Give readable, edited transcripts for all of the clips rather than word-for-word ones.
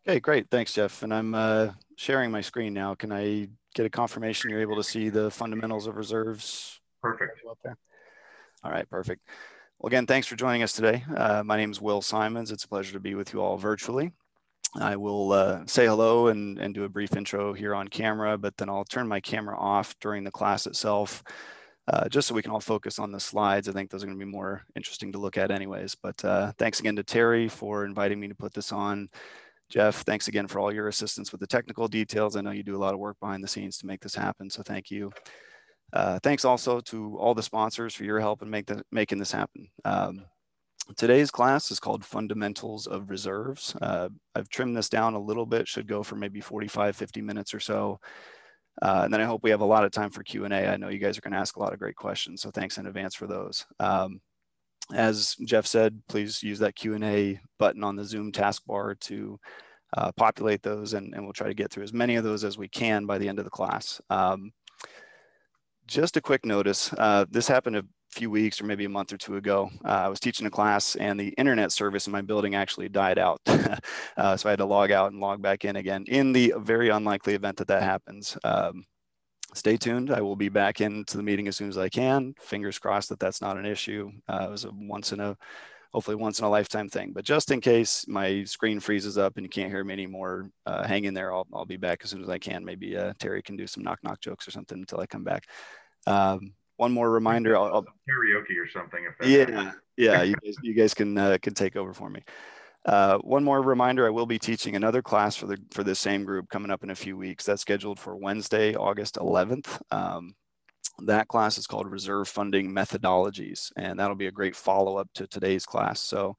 Okay, great. Thanks, Jeff. And I'm sharing my screen now. Can I get a confirmation you're able to see the fundamentals of reserves Perfect. up there? All right, perfect. Well, again, thanks for joining us today. My name is Will Simons. It's a pleasure to be with you all virtually. I will say hello and do a brief intro here on camera, but then I'll turn my camera off during the class itself, just so we can all focus on the slides. I think those are going to be more interesting to look at anyways. But thanks again to Terry for inviting me to put this on. Jeff, thanks again for all your assistance with the technical details. I know you do a lot of work behind the scenes to make this happen, so thank you. Thanks also to all the sponsors for your help in making this happen. Today's class is called Fundamentals of Reserves. I've trimmed this down a little bit, should go for maybe 45, 50 minutes or so. And then I hope we have a lot of time for Q&A. I know you guys are going to ask a lot of great questions, so thanks in advance for those. As Jeff said, please use that Q&A button on the Zoom taskbar to populate those, and we'll try to get through as many of those as we can by the end of the class. Just a quick notice, this happened a few weeks or maybe a month or two ago. I was teaching a class and the internet service in my building actually died out. So I had to log out and log back in again in the very unlikely event that that happens. Stay tuned. I will be back into the meeting as soon as I can. Fingers crossed that that's not an issue. It was hopefully once in a lifetime thing. But just in case my screen freezes up and you can't hear me anymore, hang in there. I'll be back as soon as I can. Maybe Terry can do some knock jokes or something until I come back. One more reminder. I'll karaoke or something if that happens. Yeah. You guys can take over for me. One more reminder, I will be teaching another class for this same group coming up in a few weeks. That's scheduled for Wednesday, August 11th. That class is called Reserve Funding Methodologies, and that'll be a great follow-up to today's class. So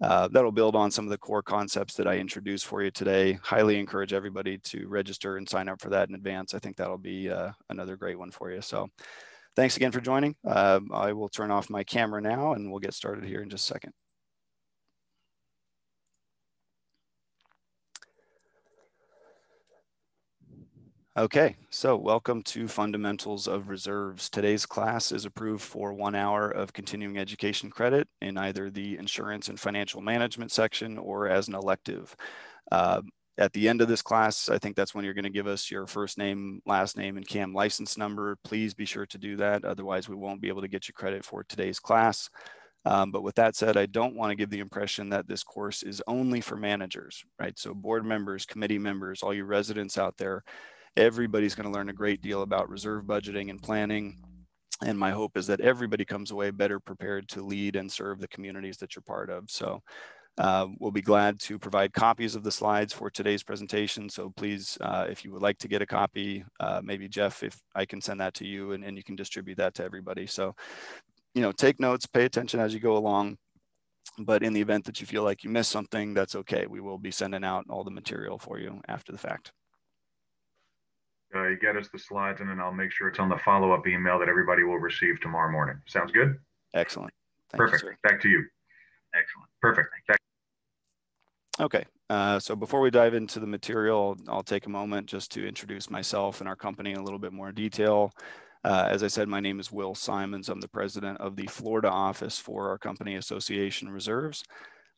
that'll build on some of the core concepts that I introduced for you today. Highly encourage everybody to register and sign up for that in advance. I think that'll be another great one for you. So thanks again for joining. I will turn off my camera now and we'll get started here in just a second. Okay, so welcome to Fundamentals of Reserves. Today's class is approved for 1 hour of continuing education credit in either the insurance and financial management section or as an elective. At the end of this class, I think that's when you're going to give us your first name, last name, and CAM license number. Please be sure to do that. Otherwise, we won't be able to get you credit for today's class. But with that said, I don't want to give the impression that this course is only for managers, right? So board members, committee members, all you residents out there, everybody's going to learn a great deal about reserve budgeting and planning. And my hope is that everybody comes away better prepared to lead and serve the communities that you're part of. So we'll be glad to provide copies of the slides for today's presentation. So please, if you would like to get a copy, maybe Jeff, if I can send that to you and you can distribute that to everybody. So, take notes, pay attention as you go along. But in the event that you feel like you missed something, that's okay. We will be sending out all the material for you after the fact. You get us the slides, and then I'll make sure it's on the follow-up email that everybody will receive tomorrow morning. Sounds good? Excellent. Perfect. You, back to you. Excellent. Perfect. Okay. So before we dive into the material, I'll take a moment just to introduce myself and our company in a little bit more detail. As I said, my name is Will Simons. I'm the president of the Florida office for our company, Association Reserves.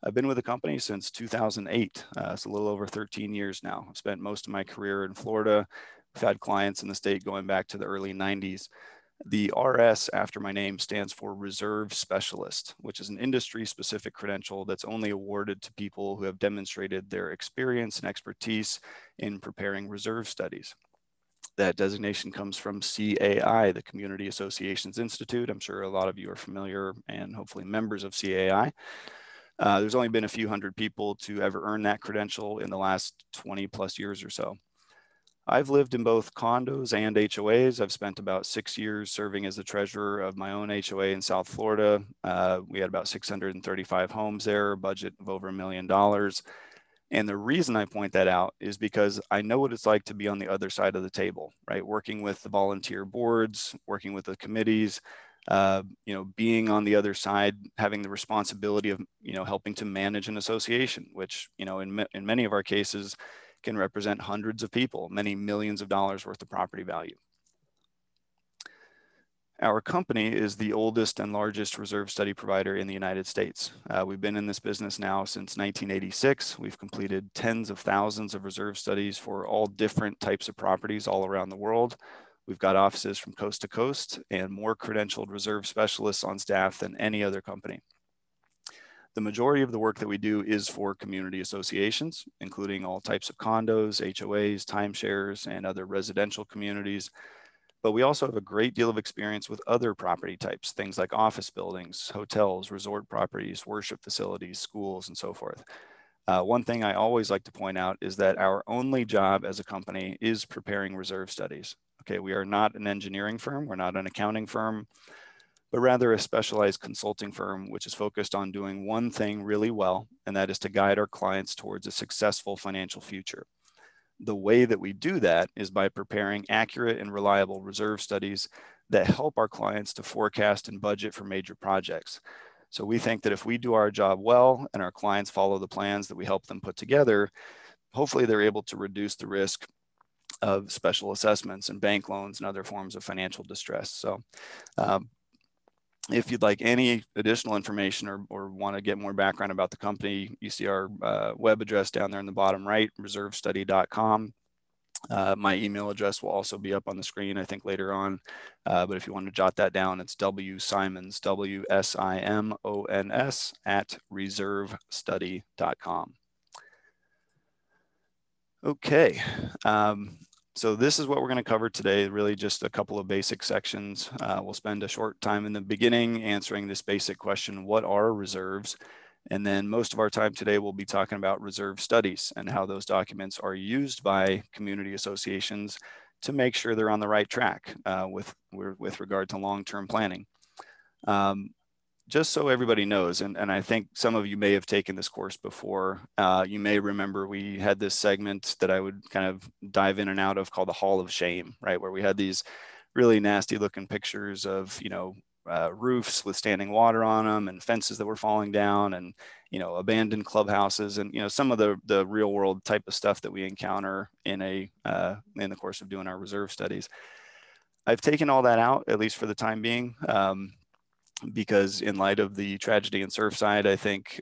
I've been with the company since 2008. It's a little over 13 years now. I've spent most of my career in Florida. We've had clients in the state going back to the early 90s. The RS after my name stands for Reserve Specialist, which is an industry-specific credential that's only awarded to people who have demonstrated their experience and expertise in preparing reserve studies. That designation comes from CAI, the Community Associations Institute. I'm sure a lot of you are familiar and hopefully members of CAI. There's only been a few hundred people to ever earn that credential in the last 20 plus years or so. I've lived in both condos and HOAs. I've spent about 6 years serving as the treasurer of my own HOA in South Florida. We had about 635 homes there, a budget of over $1 million. And the reason I point that out is because I know what it's like to be on the other side of the table, right? Working with the volunteer boards, working with the committees, being on the other side, having the responsibility of, helping to manage an association, which, in many of our cases can represent hundreds of people, many millions of dollars worth of property value. Our company is the oldest and largest reserve study provider in the United States. We've been in this business now since 1986. We've completed tens of thousands of reserve studies for all different types of properties all around the world. We've got offices from coast to coast and more credentialed reserve specialists on staff than any other company. The majority of the work that we do is for community associations, including all types of condos, HOAs, timeshares, and other residential communities. But we also have a great deal of experience with other property types, things like office buildings, hotels, resort properties, worship facilities, schools, and so forth. One thing I always like to point out is that our only job as a company is preparing reserve studies. Okay, we are not an engineering firm, we're not an accounting firm, but rather a specialized consulting firm which is focused on doing one thing really well, and that is to guide our clients towards a successful financial future. The way that we do that is by preparing accurate and reliable reserve studies that help our clients to forecast and budget for major projects. So we think that if we do our job well and our clients follow the plans that we help them put together, hopefully they're able to reduce the risk of special assessments and bank loans and other forms of financial distress. So if you'd like any additional information or want to get more background about the company, you see our web address down there in the bottom right, reservestudy.com. My email address will also be up on the screen, I think, later on. But if you want to jot that down, it's wsimons, WSIMONS, at reservestudy.com. Okay. So this is what we're going to cover today, really just a couple of basic sections. We'll spend a short time in the beginning answering this basic question, what are reserves? And then most of our time today we'll be talking about reserve studies and how those documents are used by community associations to make sure they're on the right track with regard to long-term planning. Just so everybody knows, and I think some of you may have taken this course before, you may remember we had this segment that I would kind of dive in and out of called the Hall of Shame, right? Where we had these really nasty looking pictures of, roofs with standing water on them and fences that were falling down and, abandoned clubhouses and, some of the real world type of stuff that we encounter in the course of doing our reserve studies. I've taken all that out, at least for the time being. Because in light of the tragedy in Surfside, I think,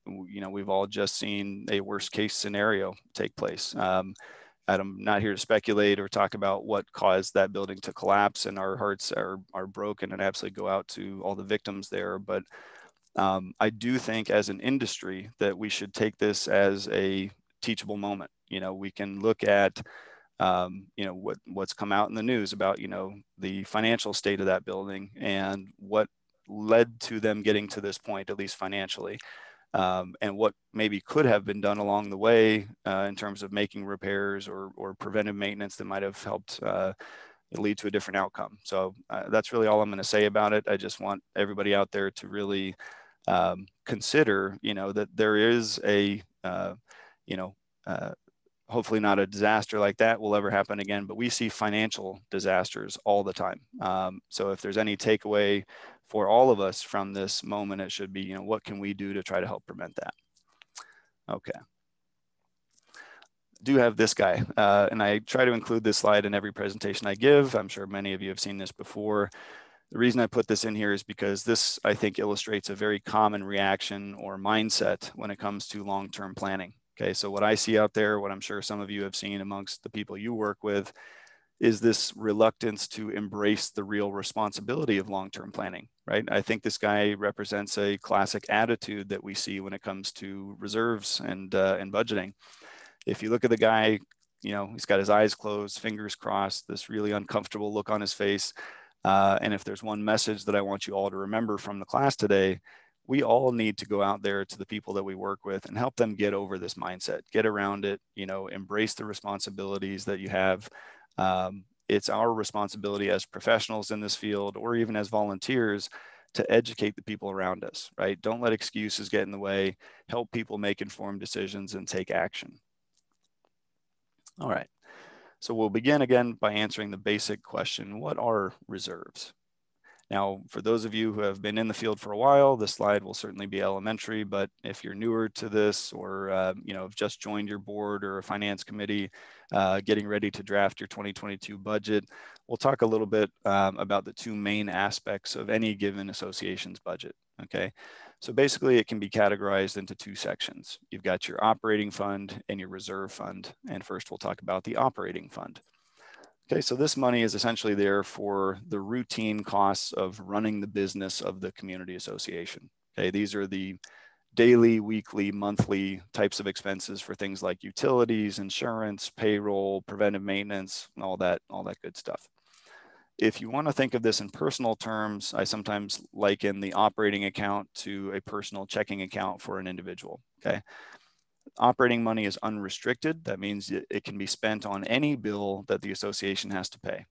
we've all just seen a worst case scenario take place. I'm not here to speculate or talk about what caused that building to collapse, and our hearts are broken and absolutely go out to all the victims there. But I do think as an industry that we should take this as a teachable moment. We can look at what's come out in the news about, the financial state of that building and what led to them getting to this point, at least financially, and what maybe could have been done along the way in terms of making repairs or preventive maintenance that might have helped lead to a different outcome. So that's really all I'm going to say about it. I just want everybody out there to really consider, that there is hopefully not a disaster like that will ever happen again, but we see financial disasters all the time. So if there's any takeaway for all of us from this moment, it should be, what can we do to try to help prevent that? Okay. Do have this guy, and I try to include this slide in every presentation I give. I'm sure many of you have seen this before. The reason I put this in here is because this, I think, illustrates a very common reaction or mindset when it comes to long-term planning. Okay, so what I see out there, what I'm sure some of you have seen amongst the people you work with, is this reluctance to embrace the real responsibility of long-term planning, right? I think this guy represents a classic attitude that we see when it comes to reserves and budgeting. If you look at the guy, he's got his eyes closed, fingers crossed, this really uncomfortable look on his face. And if there's one message that I want you all to remember from the class today, we all need to go out there to the people that we work with and help them get over this mindset, get around it, embrace the responsibilities that you have. It's our responsibility as professionals in this field, or even as volunteers, to educate the people around us, right? Don't let excuses get in the way. Help people make informed decisions and take action. All right. So we'll begin again by answering the basic question, what are reserves? Now, for those of you who have been in the field for a while, this slide will certainly be elementary, but if you're newer to this or have just joined your board or a finance committee, getting ready to draft your 2022 budget, we'll talk a little bit about the two main aspects of any given association's budget, okay? So basically it can be categorized into two sections. You've got your operating fund and your reserve fund. And first we'll talk about the operating fund. Okay, so this money is essentially there for the routine costs of running the business of the community association. Okay, these are the daily, weekly, monthly types of expenses for things like utilities, insurance, payroll, preventive maintenance, and all that good stuff. If you want to think of this in personal terms, I sometimes liken the operating account to a personal checking account for an individual. Okay. Operating money is unrestricted. That means it can be spent on any bill that the association has to pay.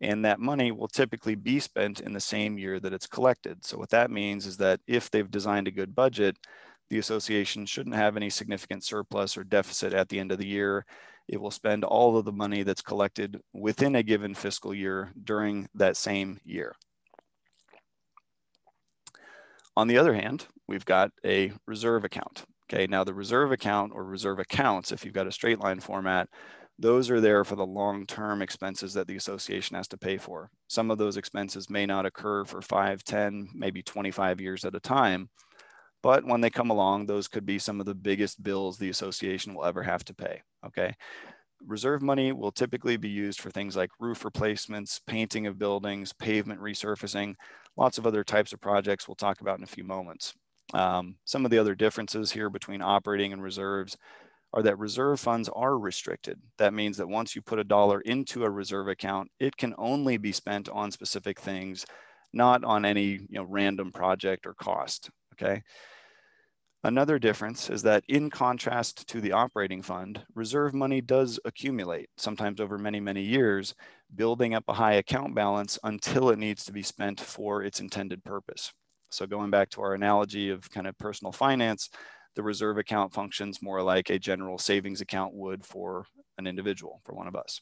And that money will typically be spent in the same year that it's collected. So what that means is that if they've designed a good budget, the association shouldn't have any significant surplus or deficit at the end of the year. It will spend all of the money that's collected within a given fiscal year during that same year. On the other hand, we've got a reserve account. Okay, now the reserve account or reserve accounts, if you've got a straight line format, those are there for the long-term expenses that the association has to pay for. Some of those expenses may not occur for 5, 10, maybe 25 years at a time, but when they come along, those could be some of the biggest bills the association will ever have to pay, okay? Reserve money will typically be used for things like roof replacements, painting of buildings, pavement resurfacing, lots of other types of projects we'll talk about in a few moments. Some of the other differences here between operating and reserves are that reserve funds are restricted. That means that once you put $1 into a reserve account, it can only be spent on specific things, not on any random project or cost, okay? Another difference is that in contrast to the operating fund, reserve money does accumulate, sometimes over many, many years, building up a high account balance until it needs to be spent for its intended purpose. So going back to our analogy of kind of personal finance, the reserve account functions more like a general savings account would for an individual, for one of us.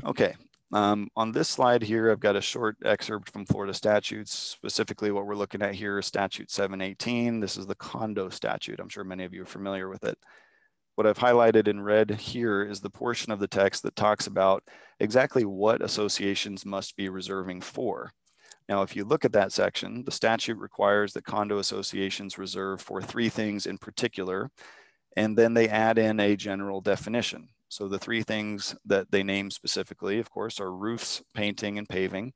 Okay, on this slide here, I've got a short excerpt from Florida statutes. Specifically, what we're looking at here is Statute 718. This is the condo statute. I'm sure many of you are familiar with it. What I've highlighted in red here is the portion of the text that talks about exactly what associations must be reserving for. Now, if you look at that section, the statute requires that condo associations reserve for 3 things in particular, and then they add in a general definition. So the 3 things that they name specifically, of course, are roofs, painting, and paving.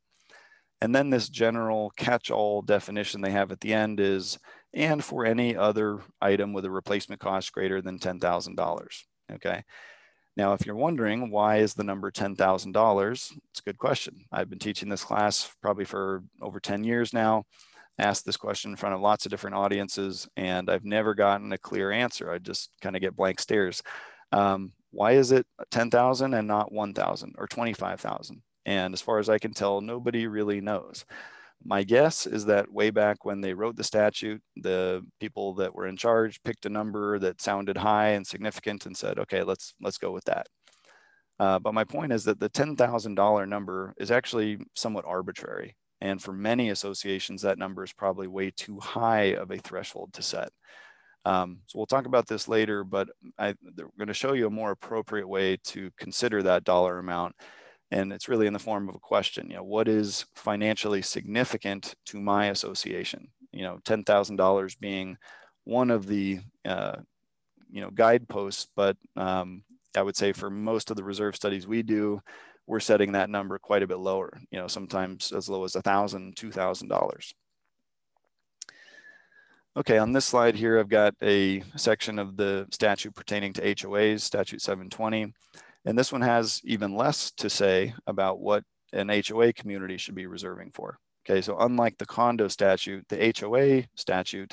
And then this general catch-all definition they have at the end is, and for any other item with a replacement cost greater than $10,000, okay? Now, if you're wondering, why is the number $10,000? It's a good question. I've been teaching this class probably for over 10 years now, asked this question in front of lots of different audiences, and I've never gotten a clear answer. I just kind of get blank stares. Why is it 10,000 and not 1,000 or 25,000? And as far as I can tell, nobody really knows. My guess is that way back when they wrote the statute, the people that were in charge picked a number that sounded high and significant and said, okay, let's go with that. But my point is that the $10,000 number is actually somewhat arbitrary. And for many associations, that number is probably way too high of a threshold to set. So we'll talk about this later, but I'm going to show you a more appropriate way to consider that dollar amount. And it's really in the form of a question, what is financially significant to my association? $10,000 being one of the, guideposts, but I would say for most of the reserve studies we do, we're setting that number quite a bit lower, sometimes as low as $1,000, $2,000. Okay, on this slide here, I've got a section of the statute pertaining to HOAs, Statute 720. And this one has even less to say about what an HOA community should be reserving for. Okay, so unlike the condo statute, the HOA statute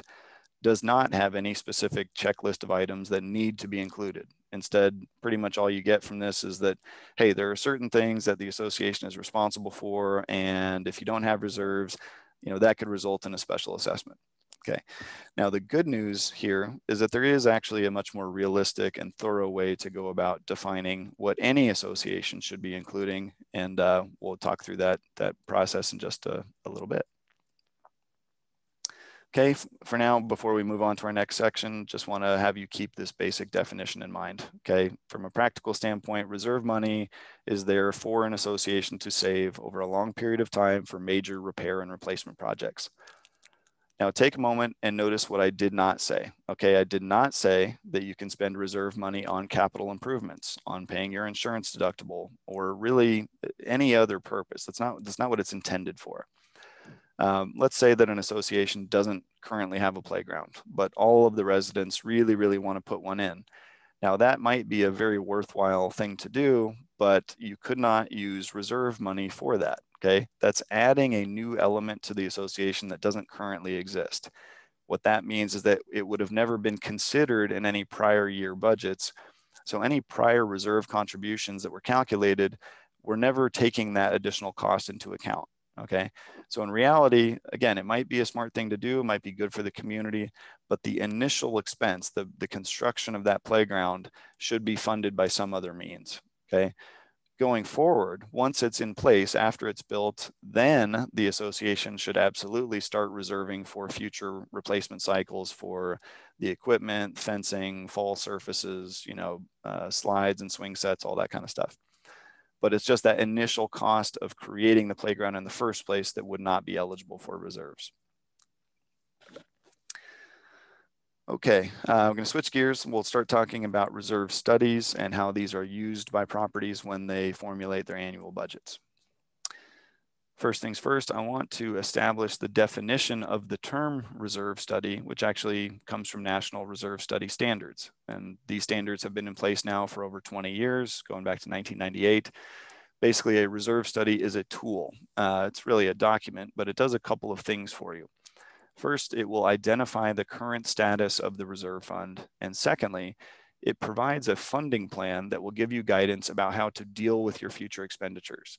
does not have any specific checklist of items that need to be included. Instead, pretty much all you get from this is that, hey, there are certain things that the association is responsible for, and if you don't have reserves, that could result in a special assessment. Okay. Now, the good news here is that there is actually a much more realistic and thorough way to go about defining what any association should be including, and we'll talk through that process in just a little bit. Okay, for now, before we move on to our next section, just want to have you keep this basic definition in mind. Okay, from a practical standpoint, reserve money is there for an association to save over a long period of time for major repair and replacement projects. Now take a moment and notice what I did not say. Okay, I did not say that you can spend reserve money on capital improvements, on paying your insurance deductible, or really any other purpose. That's not what it's intended for. Let's say that an association doesn't currently have a playground, but all of the residents really, really want to put one in. Now that might be a very worthwhile thing to do, but you could not use reserve money for that, okay? That's adding a new element to the association that doesn't currently exist. What that means is that it would have never been considered in any prior year budgets. So any prior reserve contributions that were calculated were never taking that additional cost into account. Okay, so in reality, again, it might be a smart thing to do, it might be good for the community, but the initial expense, the construction of that playground should be funded by some other means. Okay, going forward, once it's in place, after it's built, then the association should absolutely start reserving for future replacement cycles for the equipment, fencing, fall surfaces, slides and swing sets, all that kind of stuff. But it's just that initial cost of creating the playground in the first place that would not be eligible for reserves. Okay, I'm going to switch gears. We'll start talking about reserve studies and how these are used by properties when they formulate their annual budgets. First things first, I want to establish the definition of the term reserve study, which actually comes from National Reserve Study Standards. And these standards have been in place now for over 20 years, going back to 1998. Basically, a reserve study is a tool. It's really a document, but it does a couple of things for you. First, it will identify the current status of the reserve fund. And secondly, it provides a funding plan that will give you guidance about how to deal with your future expenditures.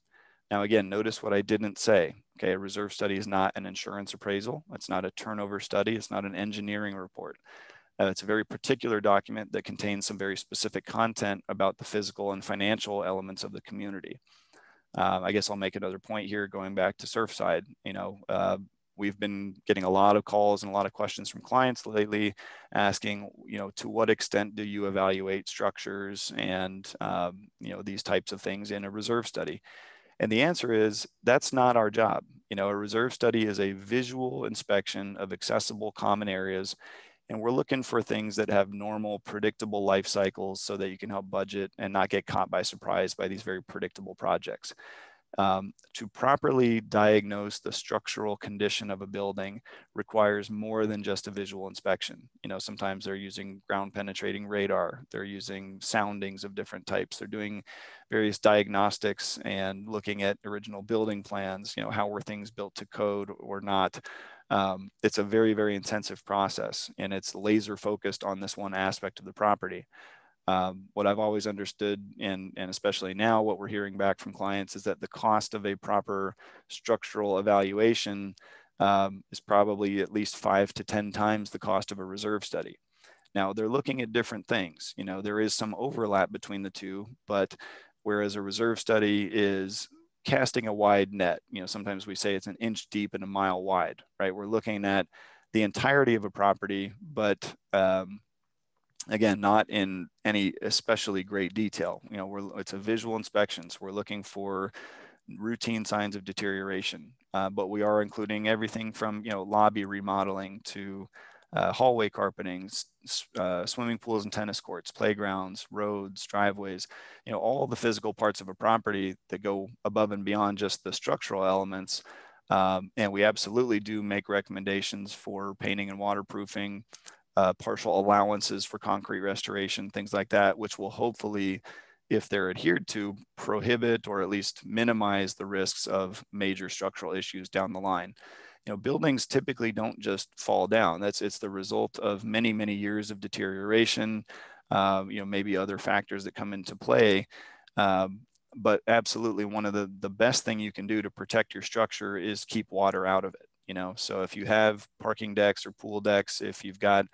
Now, again, notice what I didn't say. Okay, a reserve study is not an insurance appraisal. It's not a turnover study. It's not an engineering report. It's a very particular document that contains some very specific content about the physical and financial elements of the community. I guess I'll make another point here, going back to Surfside. We've been getting a lot of calls and a lot of questions from clients lately asking, to what extent do you evaluate structures and, these types of things in a reserve study? And the answer is that's not our job. A reserve study is a visual inspection of accessible common areas. And we're looking for things that have normal, predictable life cycles so that you can help budget and not get caught by surprise by these very predictable projects. To properly diagnose the structural condition of a building requires more than just a visual inspection. Sometimes they're using ground penetrating radar, they're using soundings of different types, they're doing various diagnostics and looking at original building plans, how were things built to code or not. It's a very, very intensive process, and it's laser focused on this one aspect of the property. What I've always understood, and especially now what we're hearing back from clients, is that the cost of a proper structural evaluation is probably at least 5 to 10 times the cost of a reserve study. Now, they're looking at different things. There is some overlap between the two, but whereas a reserve study is casting a wide net, sometimes we say it's an inch deep and a mile wide, right? We're looking at the entirety of a property, but again, not in any especially great detail. It's a visual inspection, so we're looking for routine signs of deterioration, but we are including everything from lobby remodeling to hallway carpeting, swimming pools and tennis courts, playgrounds, roads, driveways, all the physical parts of a property that go above and beyond just the structural elements. And we absolutely do make recommendations for painting and waterproofing, partial allowances for concrete restoration, things like that, which will hopefully, if they're adhered to, prohibit or at least minimize the risks of major structural issues down the line. Buildings typically don't just fall down. It's the result of many, many years of deterioration, maybe other factors that come into play. But absolutely one of the best thing you can do to protect your structure is keep water out of it. So if you have parking decks or pool decks, if you've got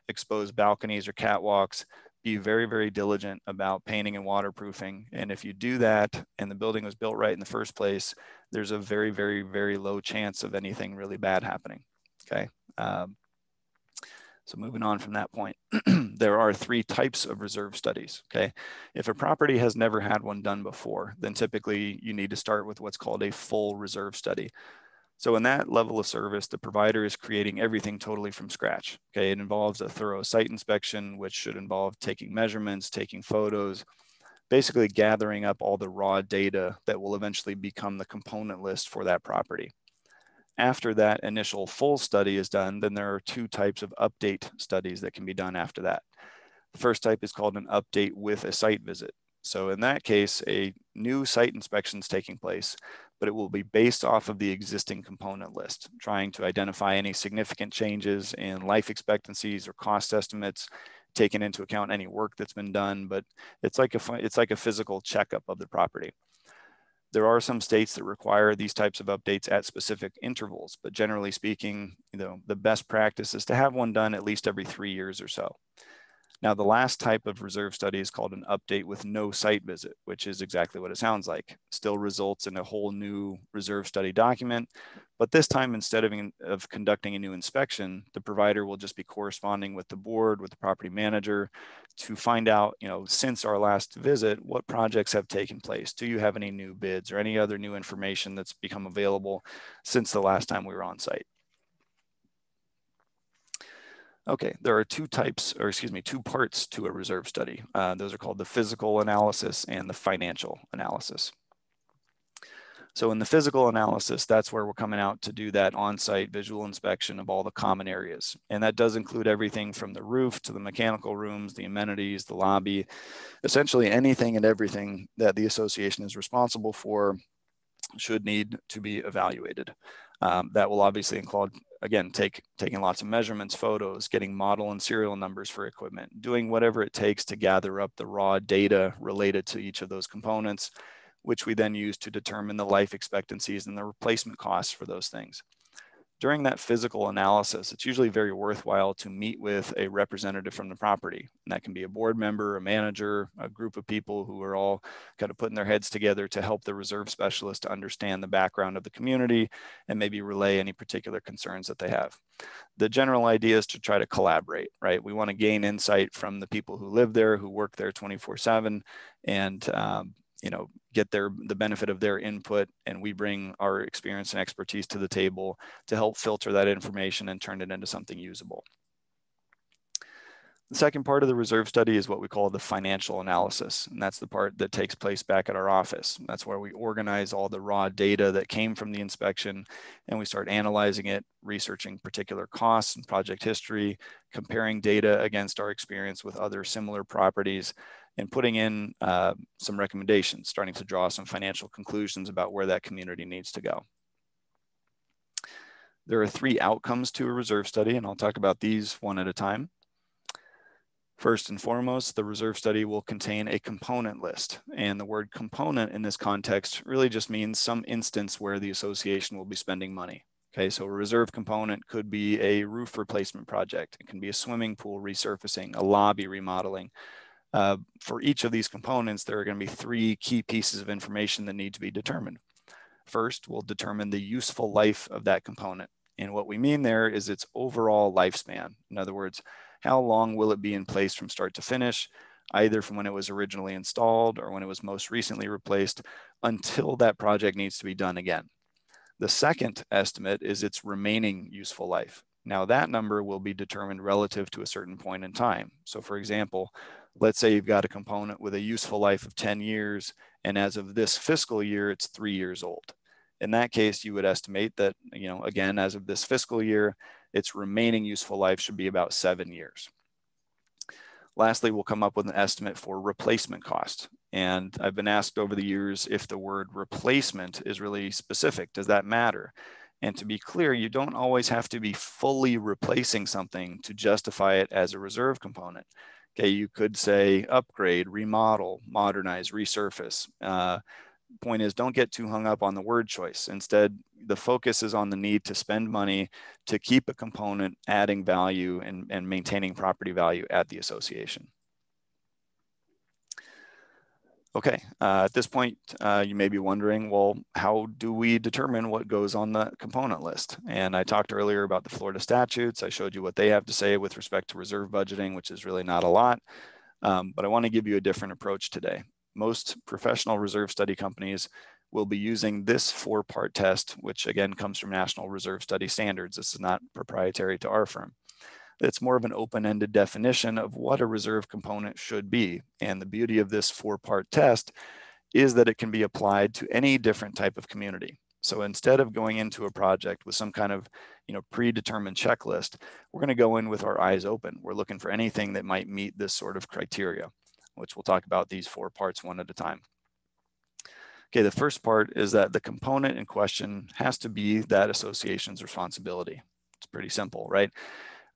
exposed balconies or catwalks, be very, very diligent about painting and waterproofing. And if you do that and the building was built right in the first place, there's a very, very, very low chance of anything really bad happening. Okay. So moving on from that point, there are 3 types of reserve studies, okay? If a property has never had one done before, then typically you need to start with what's called a full reserve study. So in that level of service, the provider is creating everything totally from scratch, okay? It involves a thorough site inspection, which should involve taking measurements, taking photos, basically gathering up all the raw data that will eventually become the component list for that property. After that initial full study is done, then there are 2 types of update studies that can be done after that. The first type is called an update with a site visit. So in that case, a new site inspection is taking place, but it will be based off of the existing component list, trying to identify any significant changes in life expectancies or cost estimates, taking into account any work that's been done, but it's like a physical checkup of the property. There are some states that require these types of updates at specific intervals, but generally speaking, the best practice is to have one done at least every 3 years or so. Now, the last type of reserve study is called an update with no site visit, which is exactly what it sounds like. Still results in a whole new reserve study document, but this time instead of conducting a new inspection, the provider will just be corresponding with the board, with the property manager to find out, since our last visit, what projects have taken place? Do you have any new bids or any other new information that's become available since the last time we were on site? Okay, there are 2 parts to a reserve study. Those are called the physical analysis and the financial analysis. So in the physical analysis, that's where we're coming out to do that on-site visual inspection of all the common areas. And that does include everything from the roof to the mechanical rooms, the amenities, the lobby, essentially anything and everything that the association is responsible for should need to be evaluated. That will obviously include, again, taking lots of measurements, photos, getting model and serial numbers for equipment, doing whatever it takes to gather up the raw data related to each of those components, which we then use to determine the life expectancies and the replacement costs for those things. During that physical analysis, it's usually very worthwhile to meet with a representative from the property. And that can be a board member, a manager, a group of people who are all kind of putting their heads together to help the reserve specialist to understand the background of the community and maybe relay any particular concerns that they have. The general idea is to try to collaborate, right? We want to gain insight from the people who live there, who work there 24/7, and get the benefit of their input, and we bring our experience and expertise to the table to help filter that information and turn it into something usable. The second part of the reserve study is what we call the financial analysis, and that's the part that takes place back at our office. That's where we organize all the raw data that came from the inspection, and we start analyzing it, researching particular costs and project history, comparing data against our experience with other similar properties, and putting in some recommendations, starting to draw some financial conclusions about where that community needs to go. There are 3 outcomes to a reserve study, and I'll talk about these one at a time. First and foremost, the reserve study will contain a component list, and the word component in this context really just means some instance where the association will be spending money. Okay, so a reserve component could be a roof replacement project. It can be a swimming pool resurfacing, a lobby remodeling. For each of these components, there are going to be 3 key pieces of information that need to be determined. First, we'll determine the useful life of that component. And what we mean there is its overall lifespan. In other words, how long will it be in place from start to finish, either from when it was originally installed or when it was most recently replaced, until that project needs to be done again. The second estimate is its remaining useful life. Now that number will be determined relative to a certain point in time. So for example, let's say you've got a component with a useful life of 10 years, and as of this fiscal year, it's 3 years old. In that case, you would estimate that, again, as of this fiscal year, its remaining useful life should be about 7 years. Lastly, we'll come up with an estimate for replacement cost. And I've been asked over the years if the word replacement is really specific. Does that matter? And to be clear, you don't always have to be fully replacing something to justify it as a reserve component. Okay, you could say upgrade, remodel, modernize, resurface. point is, don't get too hung up on the word choice. Instead, the focus is on the need to spend money to keep a component adding value and maintaining property value at the association. Okay, at this point, you may be wondering, well, how do we determine what goes on the component list? And I talked earlier about the Florida statutes. I showed you what they have to say with respect to reserve budgeting, which is really not a lot. But I want to give you a different approach today. Most professional reserve study companies will be using this 4-part test, which again comes from National Reserve Study Standards. This is not proprietary to our firm. It's more of an open-ended definition of what a reserve component should be. And the beauty of this 4-part test is that it can be applied to any different type of community. So instead of going into a project with some kind of predetermined checklist, we're going to go in with our eyes open. We're looking for anything that might meet this sort of criteria, which we'll talk about these 4 parts one at a time. Okay, the first part is that the component in question has to be that association's responsibility. It's pretty simple, right?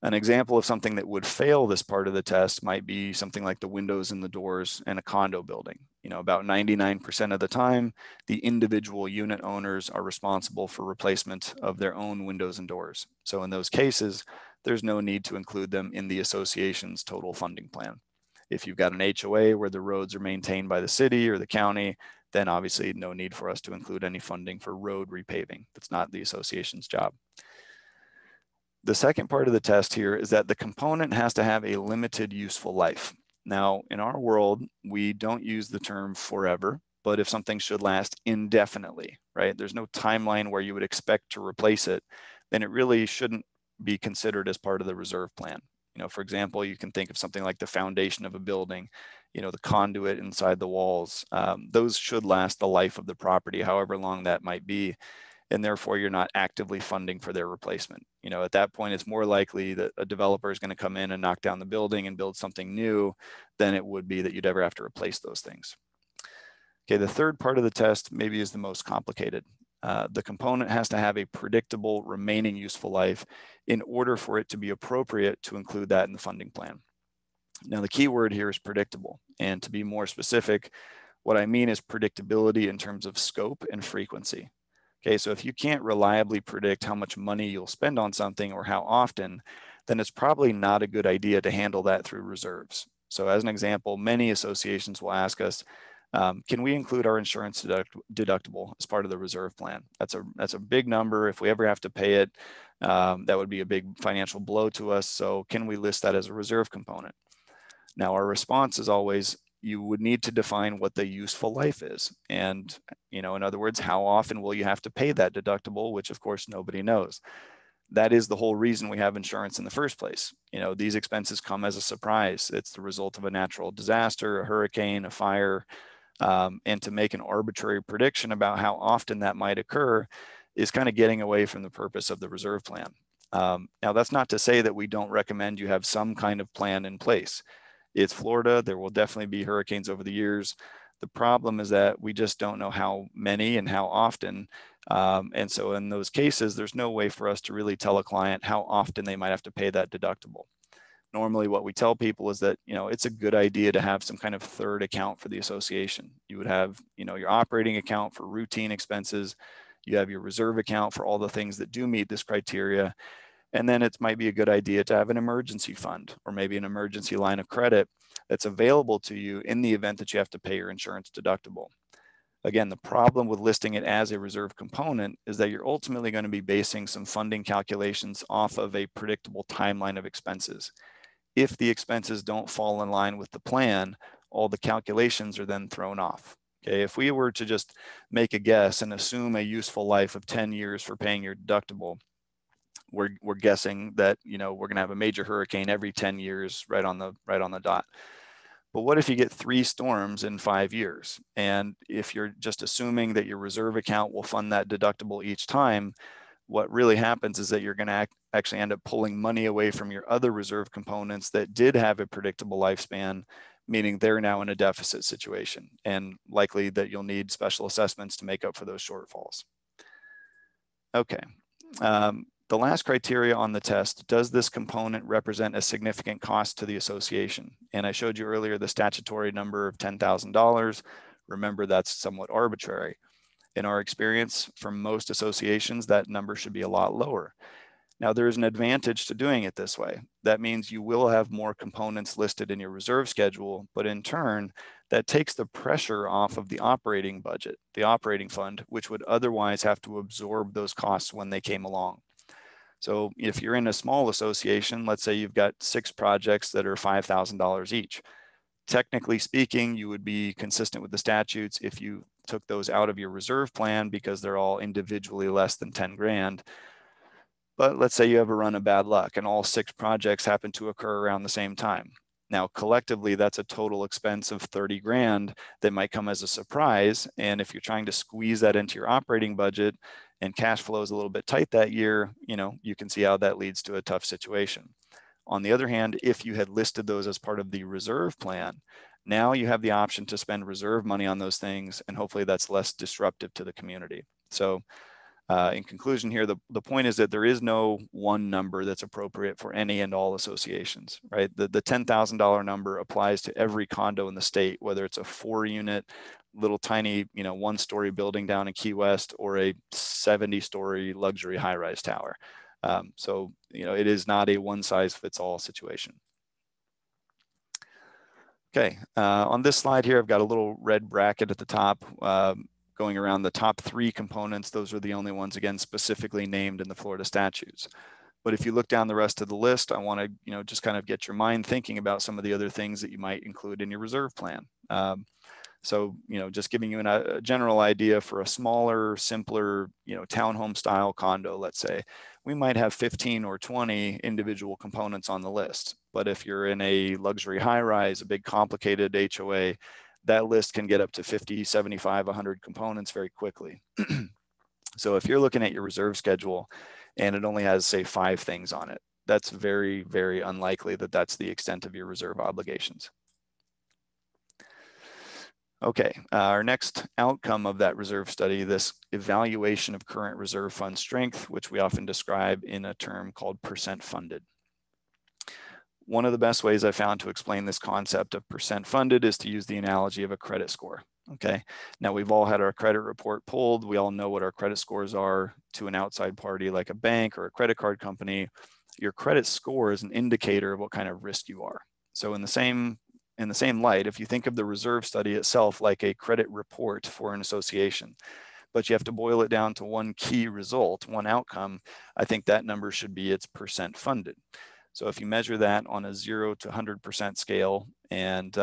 An example of something that would fail this part of the test might be something like the windows and the doors in a condo building. About 99% of the time, the individual unit owners are responsible for replacement of their own windows and doors. So in those cases, there's no need to include them in the association's total funding plan. If you've got an HOA where the roads are maintained by the city or the county, then obviously no need for us to include any funding for road repaving. That's not the association's job. The second part of the test here is that the component has to have a limited useful life. Now, in our world, we don't use the term forever, but if something should last indefinitely, right? There's no timeline where you would expect to replace it, then it really shouldn't be considered as part of the reserve plan. For example, you can think of something like the foundation of a building, the conduit inside the walls. Those should last the life of the property, however long that might be. And therefore you're not actively funding for their replacement. At that point, it's more likely that a developer is going to come in and knock down the building and build something new than it would be that you'd ever have to replace those things. Okay, the third part of the test maybe is the most complicated. The component has to have a predictable remaining useful life in order for it to be appropriate to include that in the funding plan. Now, the key word here is predictable. And to be more specific, what I mean is predictability in terms of scope and frequency. Okay, so if you can't reliably predict how much money you'll spend on something or how often, then it's probably not a good idea to handle that through reserves. So as an example, many associations will ask us, can we include our insurance deductible as part of the reserve plan? That's a big number. If we ever have to pay it, that would be a big financial blow to us. So can we list that as a reserve component? Now, our response is always, you would need to define what the useful life is. And, in other words, how often will you have to pay that deductible, which of course nobody knows. That is the whole reason we have insurance in the first place. These expenses come as a surprise. It's the result of a natural disaster, a hurricane, a fire, and to make an arbitrary prediction about how often that might occur is kind of getting away from the purpose of the reserve plan. Now, that's not to say that we don't recommend you have some kind of plan in place. It's Florida. There will definitely be hurricanes over the years. The problem is that we just don't know how many and how often. And so in those cases, there's no way for us to really tell a client how often they might have to pay that deductible. Normally what we tell people is that, it's a good idea to have some kind of third account for the association. You would have, your operating account for routine expenses. You have your reserve account for all the things that do meet this criteria. And then it might be a good idea to have an emergency fund or maybe an emergency line of credit that's available to you in the event that you have to pay your insurance deductible. Again, the problem with listing it as a reserve component is that you're ultimately going to be basing some funding calculations off of a predictable timeline of expenses. If the expenses don't fall in line with the plan, all the calculations are then thrown off. Okay, if we were to just make a guess and assume a useful life of 10 years for paying your deductible, we're guessing that we're going to have a major hurricane every 10 years right on the dot. But what if you get 3 storms in 5 years? And if you're just assuming that your reserve account will fund that deductible each time, what really happens is that you're going to actually end up pulling money away from your other reserve components that did have a predictable lifespan, meaning they're now in a deficit situation, and likely that you'll need special assessments to make up for those shortfalls. Okay. The last criteria on the test, does this component represent a significant cost to the association? And I showed you earlier the statutory number of $10,000. Remember, that's somewhat arbitrary. In our experience, for most associations, that number should be a lot lower. Now, there is an advantage to doing it this way. That means you will have more components listed in your reserve schedule, but in turn, that takes the pressure off of the operating budget, the operating fund, which would otherwise have to absorb those costs when they came along. So if you're in a small association, let's say you've got 6 projects that are $5,000 each. Technically speaking, you would be consistent with the statutes if you took those out of your reserve plan because they're all individually less than 10 grand. But let's say you have a run of bad luck and all 6 projects happen to occur around the same time. Now, collectively, that's a total expense of 30 grand that might come as a surprise. And if you're trying to squeeze that into your operating budget and cash flow is a little bit tight that year, you can see how that leads to a tough situation. On the other hand, if you had listed those as part of the reserve plan, now you have the option to spend reserve money on those things, and hopefully that's less disruptive to the community. So in conclusion here, the point is that there is no one number that's appropriate for any and all associations, right? The $10,000 number applies to every condo in the state, whether it's a 4-unit, little tiny, 1-story building down in Key West or a 70-story luxury high-rise tower. So, it is not a one-size-fits-all situation. Okay, on this slide here, I've got a little red bracket at the top going around the top 3 components. Those are the only ones, again, specifically named in the Florida statutes. But if you look down the rest of the list, I want to, just kind of get your mind thinking about some of the other things that you might include in your reserve plan. So, just giving you a general idea for a smaller, simpler, townhome style condo, let's say, we might have 15 or 20 individual components on the list. But if you're in a luxury high rise, a big complicated HOA, that list can get up to 50, 75, 100 components very quickly. So if you're looking at your reserve schedule and it only has, say, 5 things on it, that's very, very unlikely that that's the extent of your reserve obligations. Okay, our next outcome of that reserve study, this evaluation of current reserve fund strength, which we often describe in a term called percent funded. One of the best ways I found to explain this concept of percent funded is to use the analogy of a credit score. Okay, now we've all had our credit report pulled. We all know what our credit scores are to an outside party like a bank or a credit card company. Your credit score is an indicator of what kind of risk you are. So in the same light, if you think of the reserve study itself like a credit report for an association, but you have to boil it down to one key result, one outcome, I think that number should be its percent funded. So if you measure that on a 0 to 100% scale, and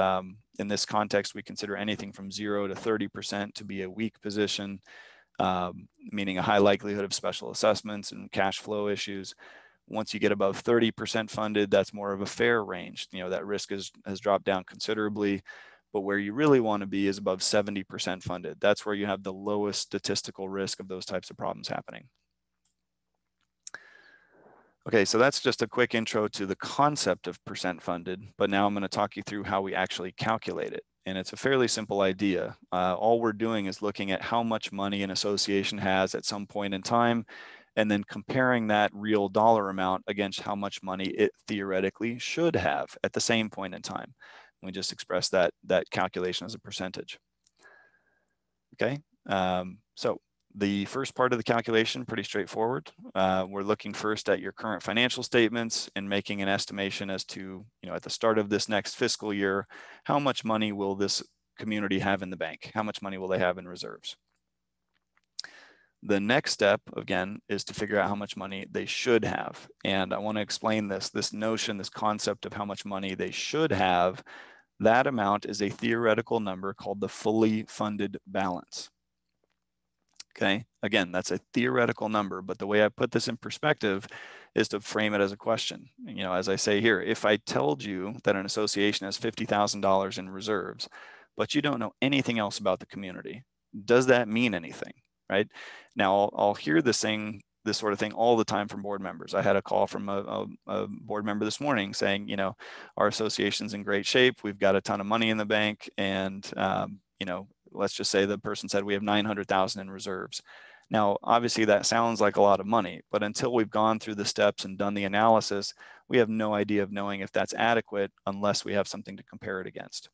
in this context, we consider anything from 0 to 30% to be a weak position, meaning a high likelihood of special assessments and cash flow issues. Once you get above 30% funded, that's more of a fair range. That risk has dropped down considerably, but where you really want to be is above 70% funded. That's where you have the lowest statistical risk of those types of problems happening. Okay, so that's just a quick intro to the concept of percent funded, but now I'm going to talk you through how we actually calculate it. And it's a fairly simple idea. All we're doing is looking at how much money an association has at some point in time, and then comparing that real dollar amount against how much money it theoretically should have at the same point in time. We just express that calculation as a percentage. Okay, so the first part of the calculation, pretty straightforward. We're looking first at your current financial statements and making an estimation as to, at the start of this next fiscal year, how much money will this community have in the bank? How much money will they have in reserves? The next step, again, is to figure out how much money they should have. And I want to explain this notion, this concept of how much money they should have. That amount is a theoretical number called the fully funded balance. Okay, again, that's a theoretical number, but the way I put this in perspective is to frame it as a question. As I say here, if I told you that an association has $50,000 in reserves, but you don't know anything else about the community, does that mean anything, right? Now, I'll hear this sort of thing all the time from board members. I had a call from a board member this morning saying, our association's in great shape. We've got a ton of money in the bank, and let's just say the person said we have 900,000 in reserves. Now, obviously that sounds like a lot of money, but until we've gone through the steps and done the analysis, we have no idea of knowing if that's adequate unless we have something to compare it against.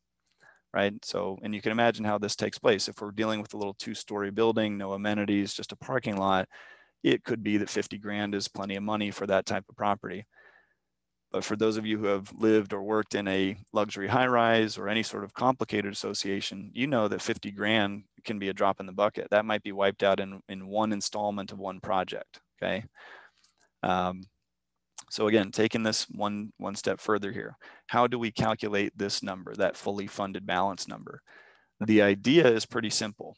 right? So, and you can imagine how this takes place. If we're dealing with a little 2-story building, no amenities, just a parking lot, it could be that 50 grand is plenty of money for that type of property. But for those of you who have lived or worked in a luxury high rise or any sort of complicated association, you know that 50 grand can be a drop in the bucket. That might be wiped out in one installment of one project, okay? So again, taking this one step further here, how do we calculate this number, that fully funded balance number? The idea is pretty simple.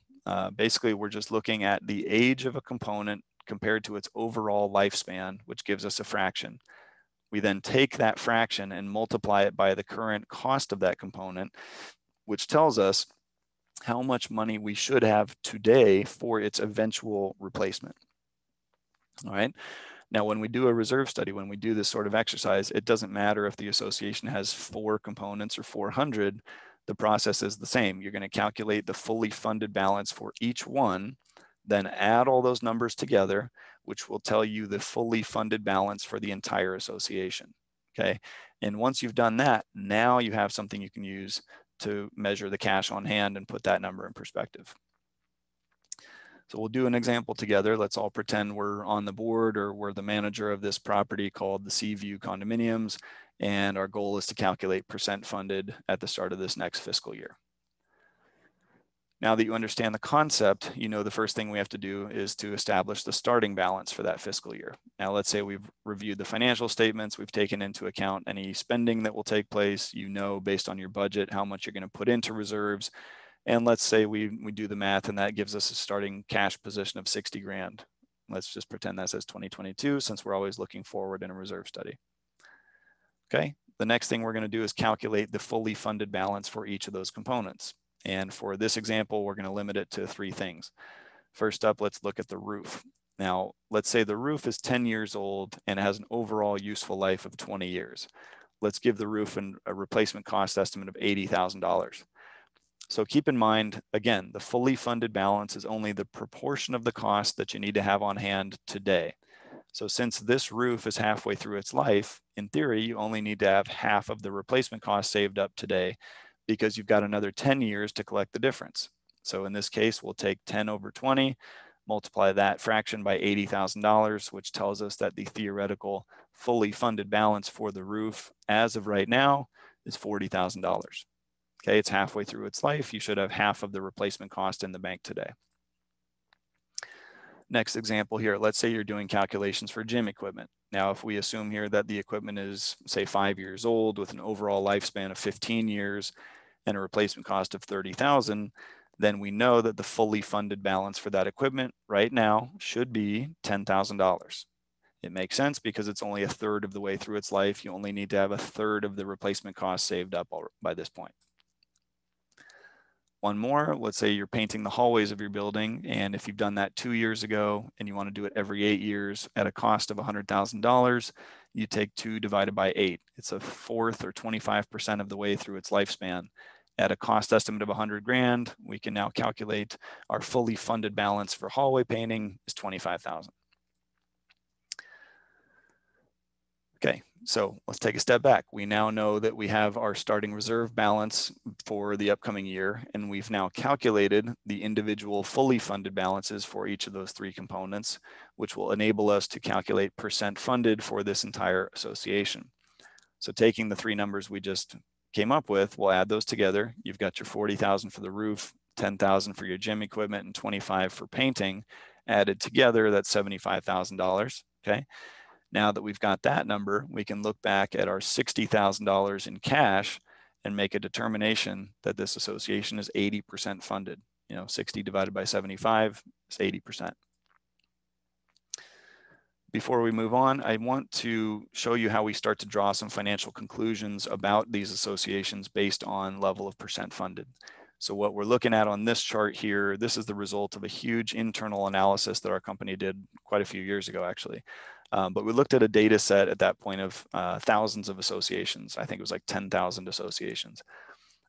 Basically, we're just looking at the age of a component compared to its overall lifespan, which gives us a fraction. We then take that fraction and multiply it by the current cost of that component, which tells us how much money we should have today for its eventual replacement. All right. Now, when we do a reserve study, when we do this sort of exercise, it doesn't matter if the association has 4 components or 400. The process is the same. You're going to calculate the fully funded balance for each one, then add all those numbers together, which will tell you the fully funded balance for the entire association. Okay. And once you've done that, now you have something you can use to measure the cash on hand and put that number in perspective. So we'll do an example together. Let's all pretend we're on the board or we're the manager of this property called the Seaview Condominiums, and our goal is to calculate percent funded at the start of this next fiscal year. Now that you understand the concept, you know the first thing we have to do is to establish the starting balance for that fiscal year. Now let's say we've reviewed the financial statements, we've taken into account any spending that will take place, you know based on your budget how much you're going to put into reserves. And let's say we do the math and that gives us a starting cash position of 60 grand. Let's just pretend that says 2022 since we're always looking forward in a reserve study. Okay, the next thing we're going to do is calculate the fully funded balance for each of those components. And for this example, we're going to limit it to 3 things. First up, let's look at the roof. Now, let's say the roof is 10 years old and has an overall useful life of 20 years. Let's give the roof a replacement cost estimate of $80,000. So keep in mind, again, the fully funded balance is only the proportion of the cost that you need to have on hand today. So since this roof is halfway through its life, in theory, you only need to have half of the replacement cost saved up today because you've got another 10 years to collect the difference. So in this case, we'll take 10 over 20, multiply that fraction by $80,000, which tells us that the theoretical fully funded balance for the roof as of right now is $40,000. Okay, it's halfway through its life. You should have half of the replacement cost in the bank today. Next example here, let's say you're doing calculations for gym equipment. Now, if we assume here that the equipment is, say, 5 years old with an overall lifespan of 15 years and a replacement cost of $30,000, then we know that the fully funded balance for that equipment right now should be $10,000. It makes sense because it's only a third of the way through its life. You only need to have a third of the replacement cost saved up by this point. One more, let's say you're painting the hallways of your building, and if you've done that 2 years ago and you want to do it every 8 years at a cost of $100,000, you take 2 divided by 8. It's a fourth or 25% of the way through its lifespan. At a cost estimate of 100 grand, we can now calculate our fully funded balance for hallway painting is 25,000. Okay, so let's take a step back. We now know that we have our starting reserve balance for the upcoming year, and we've now calculated the individual fully funded balances for each of those 3 components, which will enable us to calculate percent funded for this entire association. So taking the 3 numbers we just came up with, we'll add those together. You've got your 40,000 for the roof, 10,000 for your gym equipment, and 25 for painting. Added together, that's $75,000, okay? Now that we've got that number, we can look back at our $60,000 in cash and make a determination that this association is 80% funded. 60 divided by 75 is 80%. Before we move on, I want to show you how we start to draw some financial conclusions about these associations based on level of percent funded. So what we're looking at on this chart here, this is the result of a huge internal analysis that our company did quite a few years ago, actually. But we looked at a data set at that point of thousands of associations. I think it was like 10,000 associations.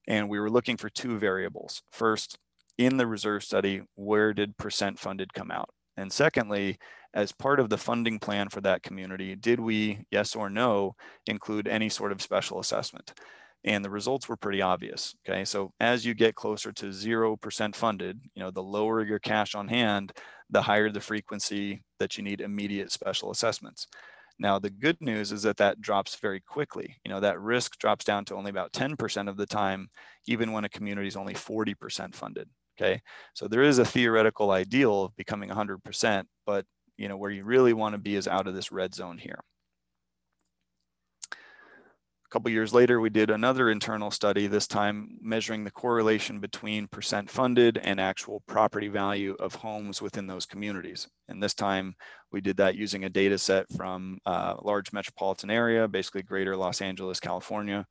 And we were looking for 2 variables. First, in the reserve study, where did percent funded come out? And secondly, as part of the funding plan for that community, did we, yes or no, include any sort of special assessment? And the results were pretty obvious. Okay, so as you get closer to 0% funded, the lower your cash on hand, the higher the frequency that you need immediate special assessments. Now, the good news is that that drops very quickly. That risk drops down to only about 10% of the time, even when a community is only 40% funded. Okay, so there is a theoretical ideal of becoming 100%, but where you really want to be is out of this red zone here. A couple years later, we did another internal study, this time measuring the correlation between percent funded and actual property value of homes within those communities. And this time we did that using a data set from a large metropolitan area, basically greater Los Angeles, California.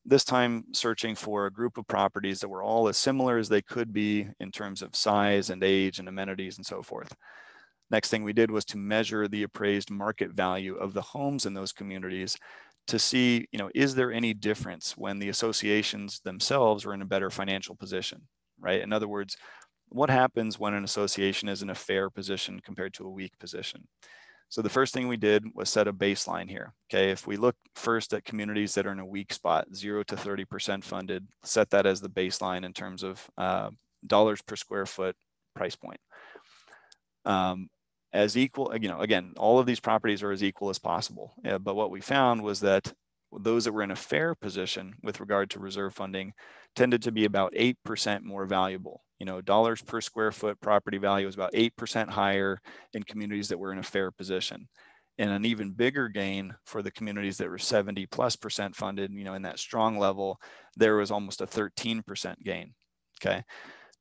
This time searching for a group of properties that were all as similar as they could be in terms of size and age and amenities and so forth. Next thing we did was to measure the appraised market value of the homes in those communities to see, is there any difference when the associations themselves are in a better financial position, right? In other words, what happens when an association is in a fair position compared to a weak position? So the first thing we did was set a baseline here. Okay, if we look first at communities that are in a weak spot, 0 to 30% funded, set that as the baseline in terms of dollars per square foot price point. As equal, again, all of these properties are as equal as possible. But what we found was that those that were in a fair position with regard to reserve funding tended to be about 8% more valuable. Dollars per square foot property value is about 8% higher in communities that were in a fair position. And an even bigger gain for the communities that were 70+% funded, in that strong level, there was almost a 13% gain. Okay.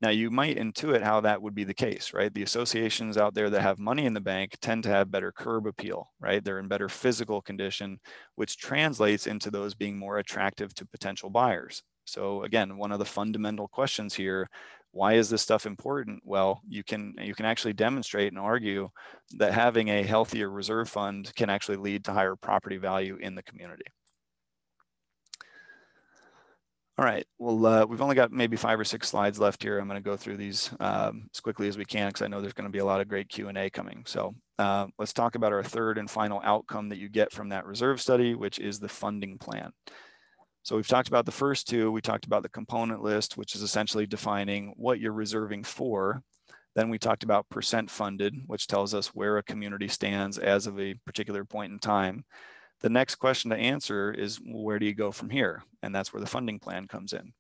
Now, you might intuit how that would be the case, right? The associations out there that have money in the bank tend to have better curb appeal, right? They're in better physical condition, which translates into those being more attractive to potential buyers. So again, one of the fundamental questions here, why is this stuff important? Well, you can actually demonstrate and argue that having a healthier reserve fund can actually lead to higher property value in the community. All right, well, we've only got maybe 5 or 6 slides left here. I'm going to go through these as quickly as we can because I know there's going to be a lot of great Q&A coming. So let's talk about our third and final outcome that you get from that reserve study, which is the funding plan. So we've talked about the first two. We talked about the component list, which is essentially defining what you're reserving for. Then we talked about percent funded, which tells us where a community stands as of a particular point in time. The next question to answer is, where do you go from here? And that's where the funding plan comes in.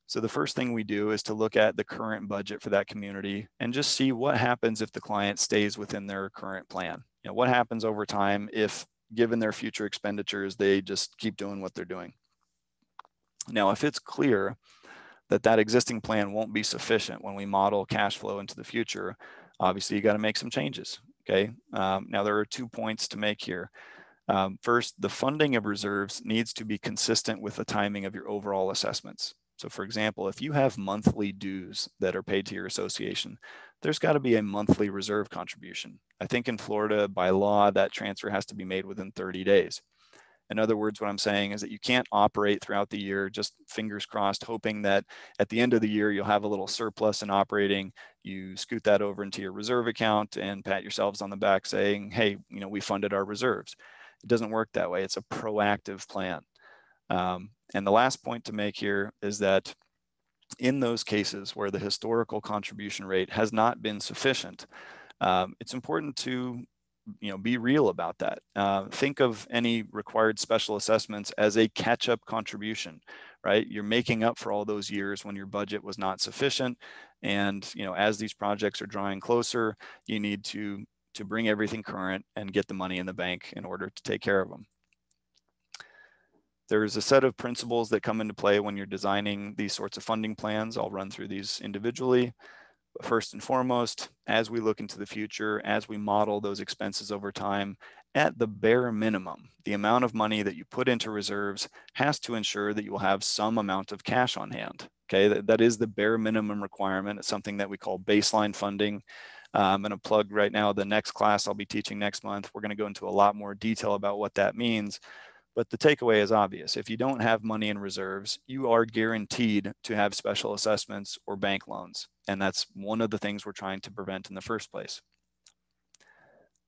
So the first thing we do is to look at the current budget for that community and just see what happens if the client stays within their current plan. What happens over time if, given their future expenditures, they just keep doing what they're doing. Now, if it's clear that that existing plan won't be sufficient when we model cash flow into the future, obviously you got to make some changes. Okay. Now there are 2 points to make here. First, the funding of reserves needs to be consistent with the timing of your overall assessments. So for example, if you have monthly dues that are paid to your association, there's got to be a monthly reserve contribution. I think in Florida, by law, that transfer has to be made within 30 days. In other words, what I'm saying is that you can't operate throughout the year, just fingers crossed, hoping that at the end of the year, you'll have a little surplus in operating. You scoot that over into your reserve account and pat yourselves on the back saying, hey, we funded our reserves. It doesn't work that way. It's a proactive plan. And the last point to make here is that in those cases where the historical contribution rate has not been sufficient, it's important to be real about that. Think of any required special assessments as a catch-up contribution, right? You're making up for all those years when your budget was not sufficient. And as these projects are drawing closer, you need to bring everything current and get the money in the bank in order to take care of them. There's a set of principles that come into play when you're designing these sorts of funding plans. I'll run through these individually. But first and foremost, as we look into the future, as we model those expenses over time, at the bare minimum, the amount of money that you put into reserves has to ensure that you will have some amount of cash on hand. Okay, that is the bare minimum requirement. It's something that we call baseline funding. I'm going to plug right now the next class I'll be teaching next month. We're going to go into a lot more detail about what that means. But the takeaway is obvious. If you don't have money in reserves, you are guaranteed to have special assessments or bank loans. And that's one of the things we're trying to prevent in the first place.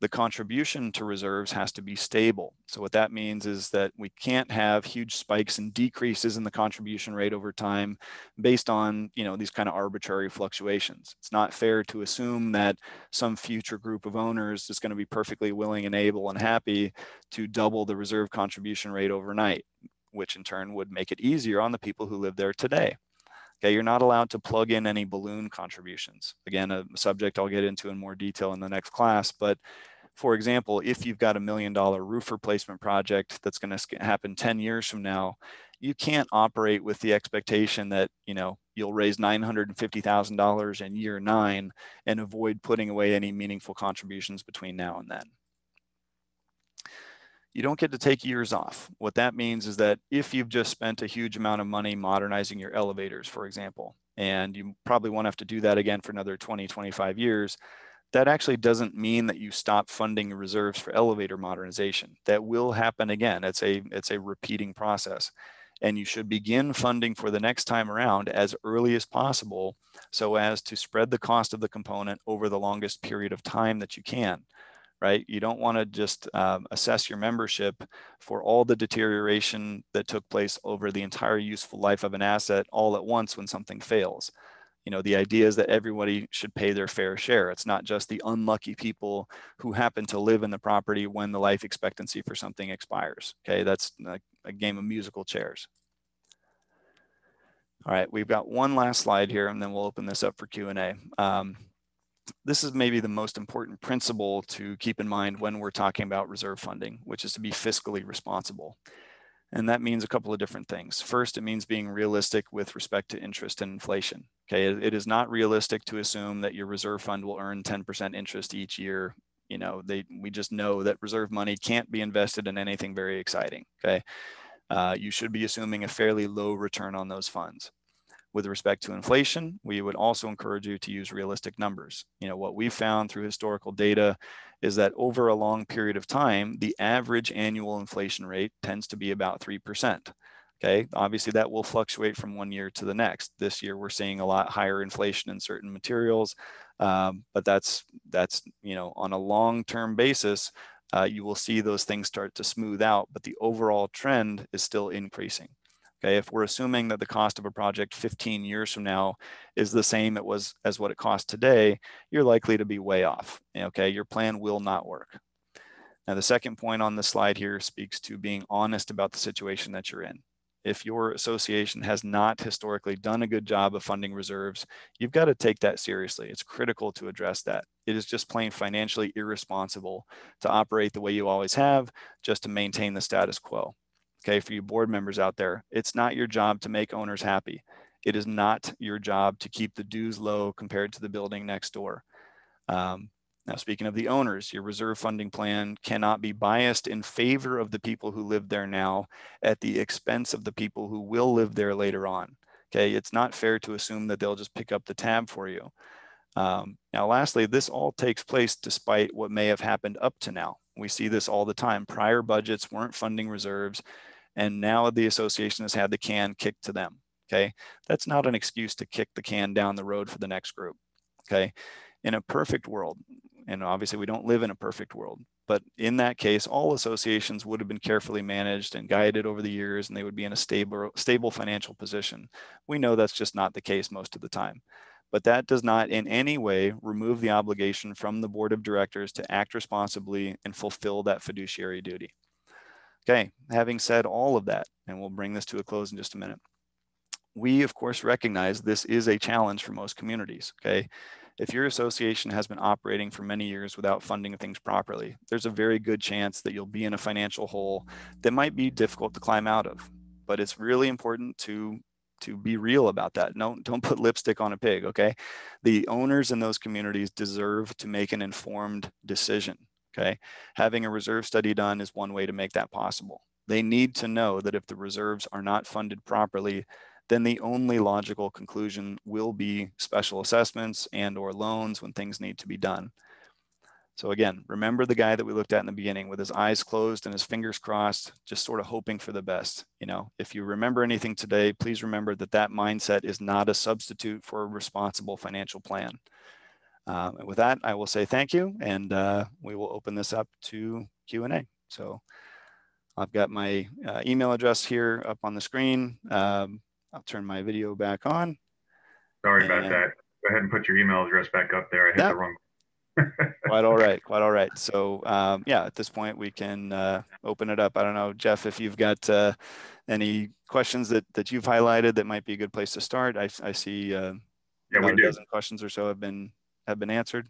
The contribution to reserves has to be stable. So what that means is that we can't have huge spikes and decreases in the contribution rate over time based on, these kind of arbitrary fluctuations. It's not fair to assume that some future group of owners is going to be perfectly willing and able and happy to double the reserve contribution rate overnight, which in turn would make it easier on the people who live there today. Okay, you're not allowed to plug in any balloon contributions. Again, a subject I'll get into in more detail in the next class, but for example, if you've got $1 million roof replacement project that's going to happen 10 years from now, you can't operate with the expectation that, you'll raise $950,000 in year 9 and avoid putting away any meaningful contributions between now and then. You don't get to take years off. What that means is that if you've just spent a huge amount of money modernizing your elevators, for example, and you probably won't have to do that again for another 20, 25 years, that actually doesn't mean that you stop funding reserves for elevator modernization. That will happen again. It's a repeating process. And you should begin funding for the next time around as early as possible so as to spread the cost of the component over the longest period of time that you can. Right? You don't want to just assess your membership for all the deterioration that took place over the entire useful life of an asset all at once when something fails. The idea is that everybody should pay their fair share. It's not just the unlucky people who happen to live in the property when the life expectancy for something expires. Okay, that's like a game of musical chairs. All right, we've got one last slide here, and then we'll open this up for Q&A. This is maybe the most important principle to keep in mind when we're talking about reserve funding, which is to be fiscally responsible. And that means a couple of different things. First, it means being realistic with respect to interest and inflation. Okay, it is not realistic to assume that your reserve fund will earn 10% interest each year. We just know that reserve money can't be invested in anything very exciting. Okay, you should be assuming a fairly low return on those funds. With respect to inflation, we would also encourage you to use realistic numbers. What we've found through historical data is that over a long period of time, the average annual inflation rate tends to be about 3%. Okay, obviously that will fluctuate from one year to the next. This year we're seeing a lot higher inflation in certain materials, but that's on a long-term basis, you will see those things start to smooth out, but the overall trend is still increasing. Okay, if we're assuming that the cost of a project 15 years from now is the same as what it costs today, you're likely to be way off. Okay, your plan will not work. Now, the second point on the slide here speaks to being honest about the situation that you're in. If your association has not historically done a good job of funding reserves, you've got to take that seriously. It's critical to address that. It is just plain financially irresponsible to operate the way you always have just to maintain the status quo. Okay, for you board members out there, it's not your job to make owners happy. It is not your job to keep the dues low compared to the building next door. Now, speaking of the owners, your reserve funding plan cannot be biased in favor of the people who live there now at the expense of the people who will live there later on. Okay, it's not fair to assume that they'll just pick up the tab for you. Now, lastly, this all takes place despite what may have happened up to now. We see this all the time. Prior budgets weren't funding reserves, and now the association has had the can kicked to them. Okay, that's not an excuse to kick the can down the road for the next group. Okay, in a perfect world, and obviously we don't live in a perfect world, but in that case, all associations would have been carefully managed and guided over the years, and they would be in a stable financial position. We know that's just not the case most of the time. But that does not in any way remove the obligation from the board of directors to act responsibly and fulfill that fiduciary duty. Okay, having said all of that, and we'll bring this to a close in just a minute, we of course recognize this is a challenge for most communities. Okay, if your association has been operating for many years without funding things properly, there's a very good chance that you'll be in a financial hole that might be difficult to climb out of. But it's really important to be real about that. Don't put lipstick on a pig, okay? The owners in those communities deserve to make an informed decision, okay? Having a reserve study done is one way to make that possible. They need to know that if the reserves are not funded properly, then the only logical conclusion will be special assessments and or loans when things need to be done. So again, remember the guy that we looked at in the beginning with his eyes closed and his fingers crossed, just sort of hoping for the best. If you remember anything today, please remember that that mindset is not a substitute for a responsible financial plan. And with that, I will say thank you, and we will open this up to Q&A. So I've got my email address here up on the screen. I'll turn my video back on. Sorry about that. Go ahead and put your email address back up there. I hit the wrong. Quite all right. Quite all right. So yeah, at this point we can open it up. I don't know, Jeff, if you've got any questions that you've highlighted that might be a good place to start. I see Yeah, about we a do. dozen questions or so have been answered.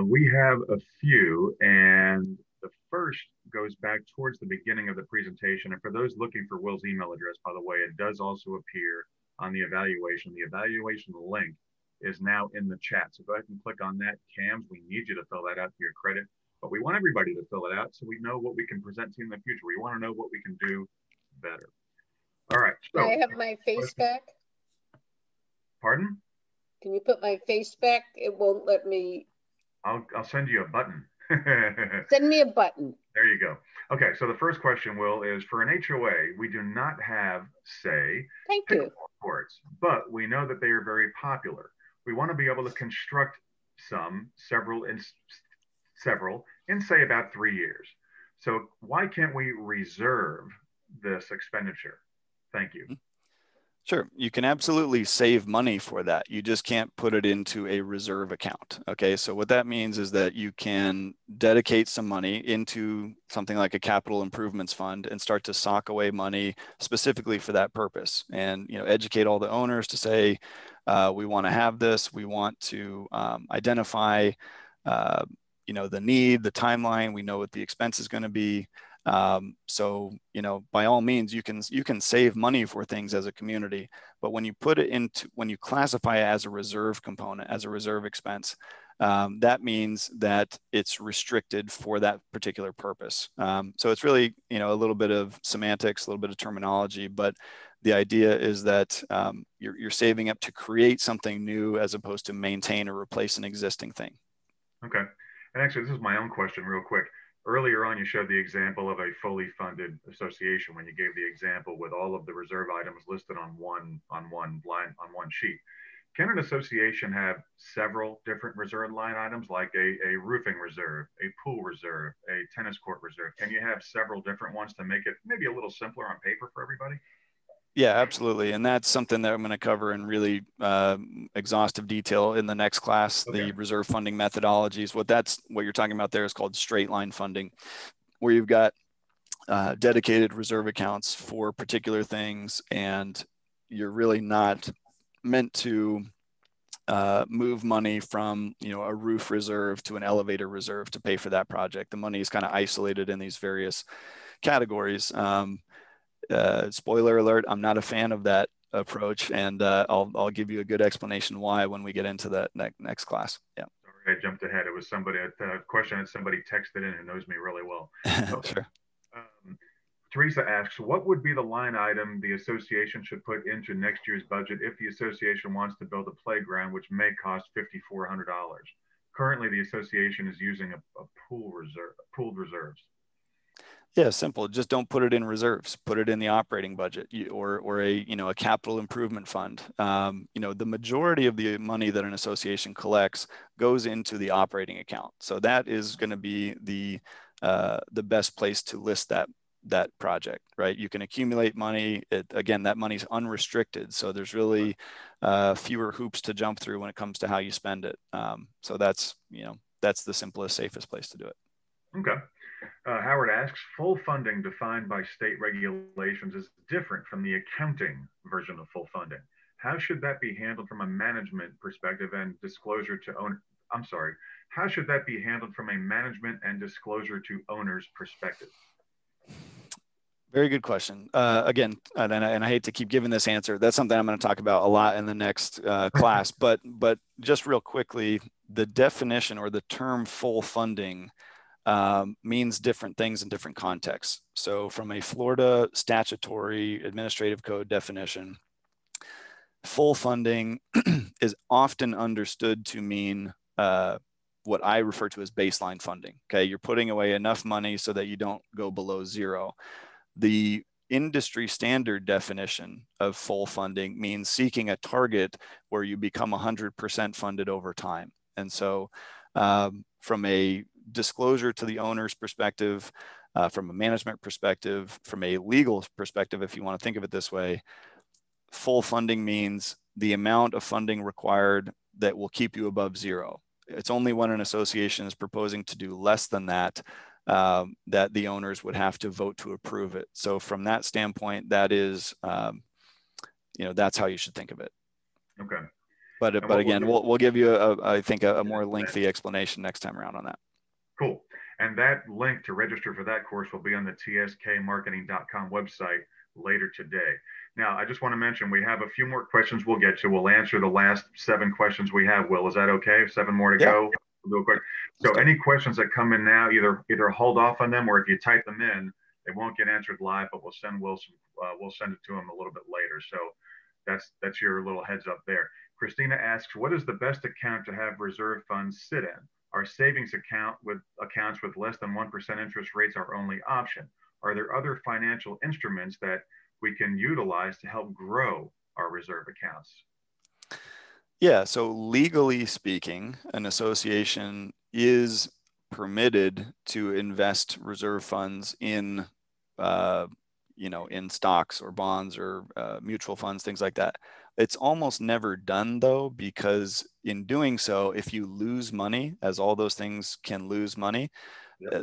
We have a few, and the first goes back towards the beginning of the presentation. And for those looking for Will's email address, by the way, it does also appear on the evaluation. The evaluation link is now in the chat. So go ahead and click on that. Cams, we need you to fill that out to your credit, but we want everybody to fill it out so we know what we can present to you in the future. We want to know what we can do better. All right. So can I have my face back? Pardon? Can you put my face back? It won't let me. I'll send you a button. Send me a button. There you go. Okay, so the first question, Will, is for an HOA, we do not have, say, pickleball courts, but we know that they are very popular. We want to be able to construct several in say about 3 years. So why can't we reserve this expenditure? Thank you. Sure, you can absolutely save money for that. You just can't put it into a reserve account. Okay, so what that means is that you can dedicate some money into something like a capital improvements fund and start to sock away money specifically for that purpose. And educate all the owners to say, we want to have this. We want to identify, the need, the timeline. We know what the expense is going to be. So, by all means, you can save money for things as a community, but when you classify it as a reserve component, as a reserve expense, that means that it's restricted for that particular purpose. So it's really, a little bit of semantics, a little bit of terminology, but the idea is that you're saving up to create something new as opposed to maintain or replace an existing thing. Okay. And actually, this is my own question real quick. Earlier on, you showed the example of a fully funded association when you gave the example with all of the reserve items listed on one sheet. Can an association have several different reserve line items, like a roofing reserve, a pool reserve, a tennis court reserve? Can you have several different ones to make it maybe a little simpler on paper for everybody? Yeah, absolutely. And that's something that I'm going to cover in really exhaustive detail in the next class, Okay. the reserve funding methodologies. What you're talking about there is called straight line funding, where you've got dedicated reserve accounts for particular things, and you're really not meant to move money from a roof reserve to an elevator reserve to pay for that project. The money is kind of isolated in these various categories. Spoiler alert, I'm not a fan of that approach, and I'll give you a good explanation why when we get into that next class. Yeah. Sorry, I jumped ahead. It was a question that somebody texted in who knows me really well. Okay. Sure. Teresa asks, what would be the line item the association should put into next year's budget if the association wants to build a playground, which may cost $5,400? Currently, the association is using a pooled reserves. Yeah, simple. Just don't put it in reserves. Put it in the operating budget or a capital improvement fund. The majority of the money that an association collects goes into the operating account. So that is going to be the best place to list that project, right? You can accumulate money. Again, that money's unrestricted. So there's really fewer hoops to jump through when it comes to how you spend it. So that's the simplest, safest place to do it. Okay. Howard asks, full funding defined by state regulations is different from the accounting version of full funding. How should that be handled from a management perspective and disclosure to owner? I'm sorry. How should that be handled from a management and disclosure to owners perspective? Very good question. Again, and I hate to keep giving this answer. That's something I'm going to talk about a lot in the next class. But just real quickly, the definition or the term full funding means different things in different contexts. So from a Florida statutory administrative code definition, full funding is often understood to mean what I refer to as baseline funding. Okay, you're putting away enough money so that you don't go below zero. The industry standard definition of full funding means seeking a target where you become 100% funded over time. And so from a disclosure to the owner's perspective, from a management perspective, from a legal perspective, if you want to think of it this way, full funding means the amount of funding required that will keep you above zero. It's only when an association is proposing to do less than that that the owners would have to vote to approve it. So from that standpoint, that is, that's how you should think of it. Okay. But again, we'll give you, I think, a more lengthy explanation next time around on that. Cool. And that link to register for that course will be on the tskmarketing.com website later today. Now, I just want to mention we have a few more questions we'll get to. We'll answer the last 7 questions we have. Will, is that okay? 7 more to go. Real quick. So any questions that come in now, either hold off on them, or if you type them in, they won't get answered live, but we'll send Will we'll send it to him a little bit later. So that's your little heads up there. Christina asks, what is the best account to have reserve funds sit in? Our savings accounts with less than 1% interest rates our only option? Are there other financial instruments that we can utilize to help grow our reserve accounts? Yeah, so legally speaking, an association is permitted to invest reserve funds in, in stocks or bonds or mutual funds, things like that. It's almost never done though, because in doing so, if you lose money, as all those things can lose money,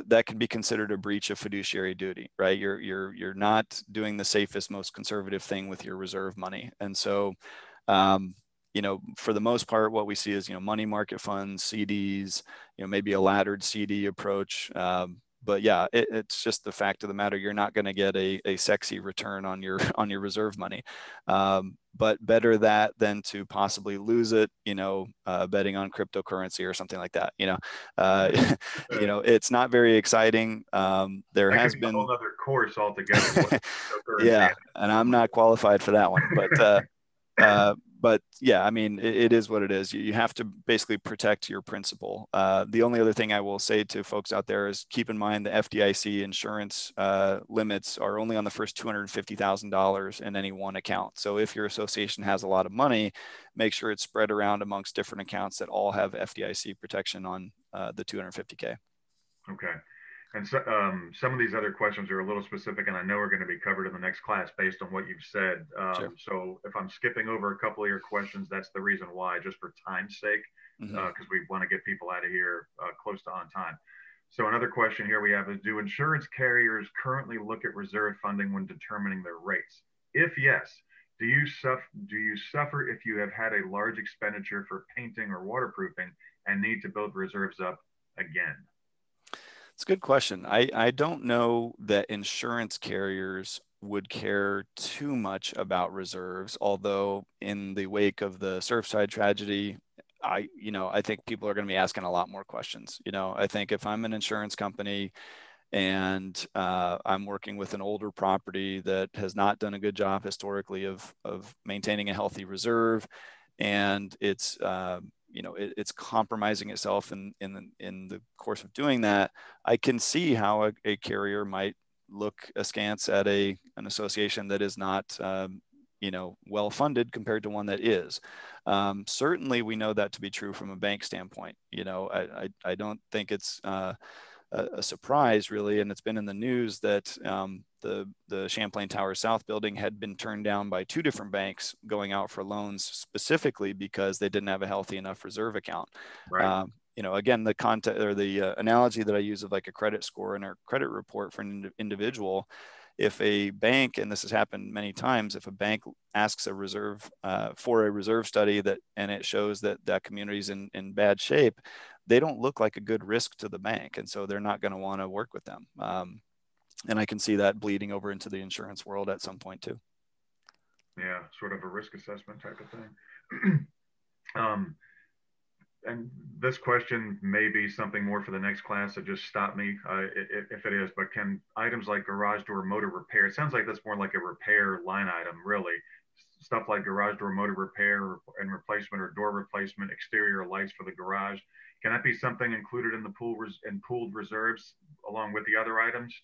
that can be considered a breach of fiduciary duty, right? You're not doing the safest, most conservative thing with your reserve money, and so. For the most part, what we see is, money market funds, CDs, maybe a laddered CD approach. But yeah, it's just the fact of the matter. You're not going to get a sexy return on your reserve money. But better that than to possibly lose it, betting on cryptocurrency or something like that. It's not very exciting. There has been a whole other course altogether. Yeah, and I'm not qualified for that one, but yeah, I mean, it is what it is. You have to basically protect your principal. The only other thing I will say to folks out there is keep in mind the FDIC insurance limits are only on the first $250,000 in any one account. So if your association has a lot of money, make sure it's spread around amongst different accounts that all have FDIC protection on the $250K. Okay. And so, some of these other questions are a little specific, and I know are going to be covered in the next class based on what you've said. Sure. So if I'm skipping over a couple of your questions, that's the reason why, just for time's sake, because we want to get people out of here close to on time. So another question here we have is, do insurance carriers currently look at reserve funding when determining their rates? If yes, do you suffer if you have had a large expenditure for painting or waterproofing and need to build reserves up again? It's a good question. I don't know that insurance carriers would care too much about reserves, although in the wake of the Surfside tragedy, I think people are going to be asking a lot more questions. I think if I'm an insurance company and I'm working with an older property that has not done a good job historically of maintaining a healthy reserve, and it's it's compromising itself in the course of doing that, I can see how a carrier might look askance at an association that is not well funded compared to one that is. Certainly, we know that to be true from a bank standpoint. I don't think it's a surprise really, and it's been in the news that the Champlain Tower South building had been turned down by 2 different banks going out for loans specifically because they didn't have a healthy enough reserve account. Right. Again, the content or the analogy that I use of like a credit score and a credit report for an individual. If a bank, and this has happened many times, if a bank asks a reserve for a reserve study and it shows that that community is in bad shape, they don't look like a good risk to the bank, and so they're not going to want to work with them. And I can see that bleeding over into the insurance world at some point too. Yeah, sort of a risk assessment type of thing. And this question may be something more for the next class, so just stop me if it is, but can items like garage door motor repair, it sounds like that's more like a repair line item, really. Stuff like garage door motor repair and replacement or door replacement, exterior lights for the garage. Can that be something included in the pooled reserves along with the other items?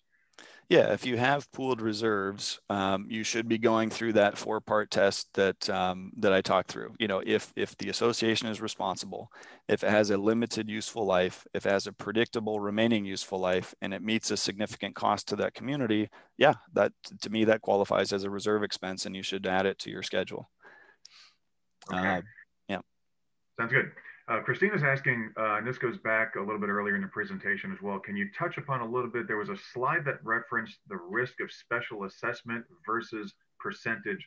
Yeah, if you have pooled reserves, you should be going through that four-part test that that I talked through. You know, if the association is responsible, if it has a limited useful life, if it has a predictable remaining useful life, and it meets a significant cost to that community, yeah, that to me that qualifies as a reserve expense, and you should add it to your schedule. Okay. Yeah. Sounds good. Christina's asking, and this goes back a little bit earlier in the presentation as well. Can you touch upon a little bit? There was a slide that referenced the risk of special assessment versus percentage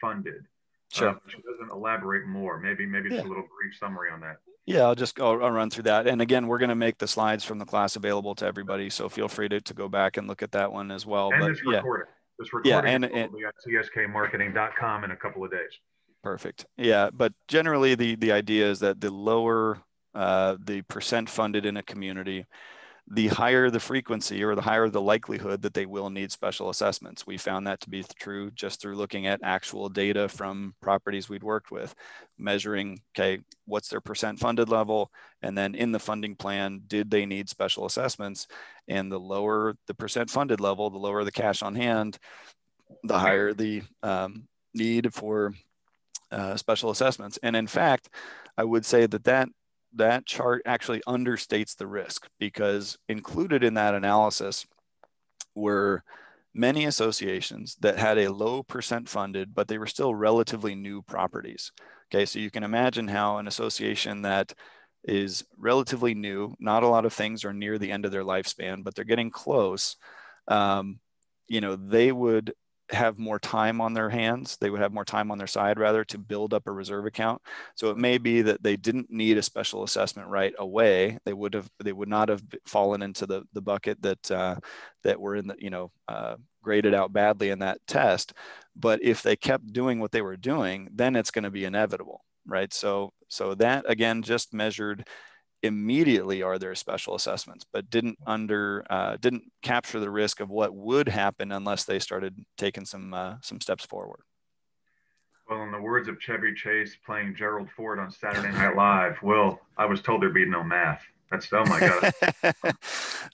funded. Sure. She doesn't elaborate more. Maybe just Yeah. a little brief summary on that. Yeah, I'll run through that. And again, we're going to make the slides from the class available to everybody. So feel free to go back and look at that one as well. And But this yeah, recording. This yeah, recording will be at tskmarketing.com in a couple of days. perfect. Yeah, but generally the idea is that the lower the percent funded in a community, the higher the frequency or the higher the likelihood that they will need special assessments. We found that to be true just through looking at actual data from properties we'd worked with, measuring, okay, what's their percent funded level? And then in the funding plan, did they need special assessments? And the lower the percent funded level, the lower the cash on hand, the higher the need for special assessments. And in fact, I would say that chart actually understates the risk, because included in that analysis were many associations that had a low percent funded, but they were still relatively new properties. Okay, so you can imagine how an association that is relatively new, not a lot of things are near the end of their lifespan, but they're getting close. You know, they would have more time on their hands. They would have more time on their side, rather, to build up a reserve account. So it may be that they didn't need a special assessment right away. They would not have fallen into the bucket that were in the, graded out badly in that test. But if they kept doing what they were doing, then it's going to be inevitable, right? So that again just measured immediately are there special assessments, but didn't capture the risk of what would happen unless they started taking some steps forward. Well, in the words of Chevy Chase playing Gerald Ford on Saturday Night Live, Will, I was told there'd be no math. That's, oh my God.